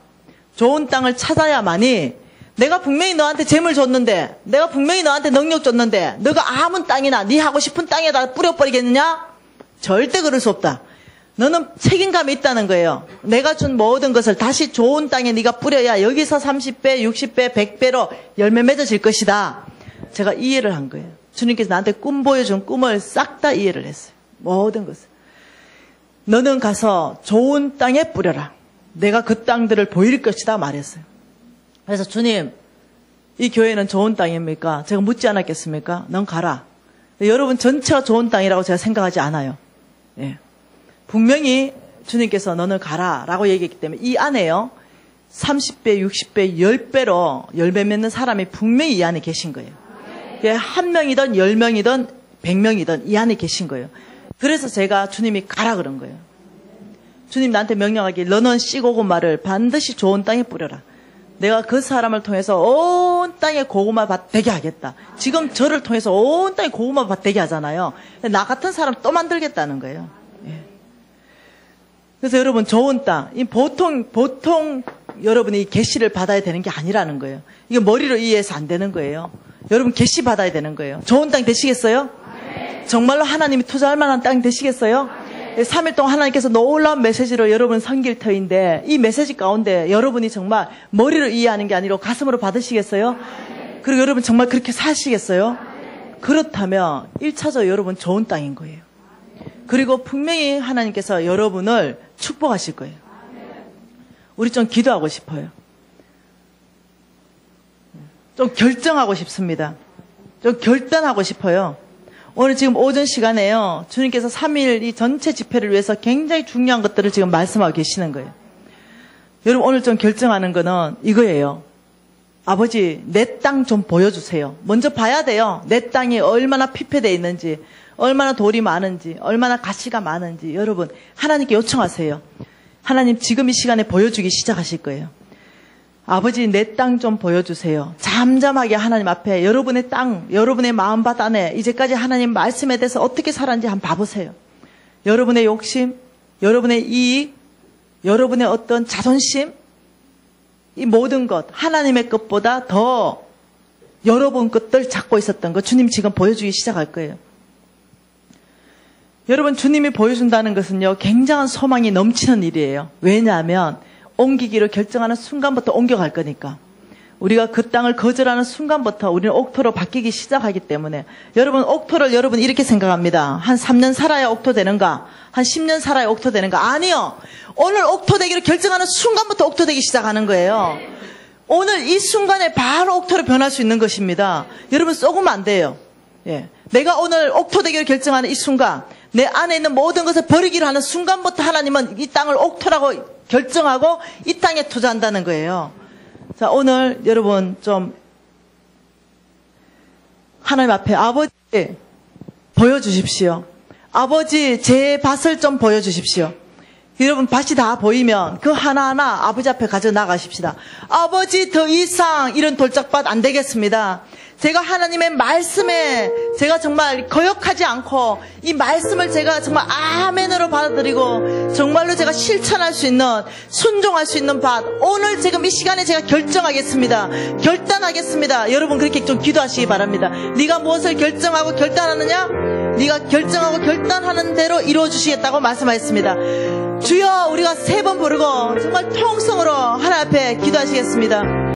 좋은 땅을 찾아야만이 내가 분명히 너한테 재물 줬는데, 내가 분명히 너한테 능력 줬는데 너가 아무 땅이나 네 하고 싶은 땅에다 뿌려버리겠느냐? 절대 그럴 수 없다. 너는 책임감이 있다는 거예요. 내가 준 모든 것을 다시 좋은 땅에 네가 뿌려야 여기서 30배, 60배, 100배로 열매 맺어질 것이다. 제가 이해를 한 거예요. 주님께서 나한테 꿈 보여준 꿈을 싹 다 이해를 했어요. 모든 것을. 너는 가서 좋은 땅에 뿌려라. 내가 그 땅들을 보일 것이다 말했어요. 그래서 주님, 이 교회는 좋은 땅입니까? 제가 묻지 않았겠습니까? 넌 가라. 여러분 전체가 좋은 땅이라고 제가 생각하지 않아요. 예. 분명히 주님께서 너는 가라 라고 얘기했기 때문에 이 안에요. 30배, 60배, 10배로 열매 맺는 사람이 분명히 이 안에 계신 거예요. 한 명이든 10명이든 100명이든 이 안에 계신 거예요. 그래서 제가 주님이 가라 그런 거예요. 주님 나한테 명령하길 너는 씨고구마를 반드시 좋은 땅에 뿌려라. 내가 그 사람을 통해서 온 땅에 고구마 밭 되게 하겠다. 지금 저를 통해서 온 땅에 고구마 밭 되게 하잖아요. 나 같은 사람 또 만들겠다는 거예요. 예. 그래서 여러분 좋은 땅, 이 보통 여러분이 계시를 받아야 되는 게 아니라는 거예요. 이거 머리로 이해해서 안 되는 거예요. 여러분 계시 받아야 되는 거예요. 좋은 땅 되시겠어요? 정말로 하나님이 투자할 만한 땅 되시겠어요? 3일 동안 하나님께서 놀라운 메시지로 여러분 섬길 터인데 이 메시지 가운데 여러분이 정말 머리로 이해하는 게 아니라 가슴으로 받으시겠어요? 그리고 여러분 정말 그렇게 사시겠어요? 그렇다면 1차적으로 여러분 좋은 땅인 거예요. 그리고 분명히 하나님께서 여러분을 축복하실 거예요. 우리 좀 기도하고 싶어요. 좀 결정하고 싶습니다. 좀 결단하고 싶어요. 오늘 지금 오전 시간에요. 주님께서 3일 이 전체 집회를 위해서 굉장히 중요한 것들을 지금 말씀하고 계시는 거예요. 여러분 오늘 좀 결정하는 거는 이거예요. 아버지 내 땅 좀 보여주세요. 먼저 봐야 돼요. 내 땅이 얼마나 피폐되어 있는지, 얼마나 돌이 많은지, 얼마나 가시가 많은지 여러분 하나님께 요청하세요. 하나님 지금 이 시간에 보여주기 시작하실 거예요. 아버지 내 땅 좀 보여주세요. 잠잠하게 하나님 앞에 여러분의 땅, 여러분의 마음밭 안에 이제까지 하나님 말씀에 대해서 어떻게 살았는지 한번 봐보세요. 여러분의 욕심, 여러분의 이익, 여러분의 어떤 자존심, 이 모든 것 하나님의 것보다 더 여러분 것들 찾고 있었던 거 주님 지금 보여주기 시작할 거예요. 여러분 주님이 보여준다는 것은요 굉장한 소망이 넘치는 일이에요. 왜냐하면 옮기기로 결정하는 순간부터 옮겨갈 거니까. 우리가 그 땅을 거절하는 순간부터 우리는 옥토로 바뀌기 시작하기 때문에 여러분 옥토를 여러분 이렇게 생각합니다. 한 3년 살아야 옥토 되는가? 한 10년 살아야 옥토 되는가? 아니요. 오늘 옥토 되기로 결정하는 순간부터 옥토 되기 시작하는 거예요. 오늘 이 순간에 바로 옥토로 변할 수 있는 것입니다. 여러분 썩으면 안 돼요. 예. 내가 오늘 옥토 되기로 결정하는 이 순간 내 안에 있는 모든 것을 버리기로 하는 순간부터 하나님은 이 땅을 옥토라고 결정하고 이 땅에 투자한다는 거예요. 자, 오늘 여러분 좀 하나님 앞에 아버지 보여주십시오. 아버지 제 밭을 좀 보여주십시오. 여러분 밭이 다 보이면 그 하나하나 아버지 앞에 가져 나가십시다. 아버지 더 이상 이런 돌짝밭 안 되겠습니다. 제가 하나님의 말씀에 제가 정말 거역하지 않고 이 말씀을 제가 정말 아멘으로 받아들이고 정말로 제가 실천할 수 있는 순종할 수 있는 밭 오늘 지금 이 시간에 제가 결정하겠습니다. 결단하겠습니다. 여러분 그렇게 좀 기도하시기 바랍니다. 네가 무엇을 결정하고 결단하느냐? 네가 결정하고 결단하는 대로 이루어주시겠다고 말씀하셨습니다. 주여 우리가 3번 부르고 정말 통성으로 하나님 앞에 기도하시겠습니다.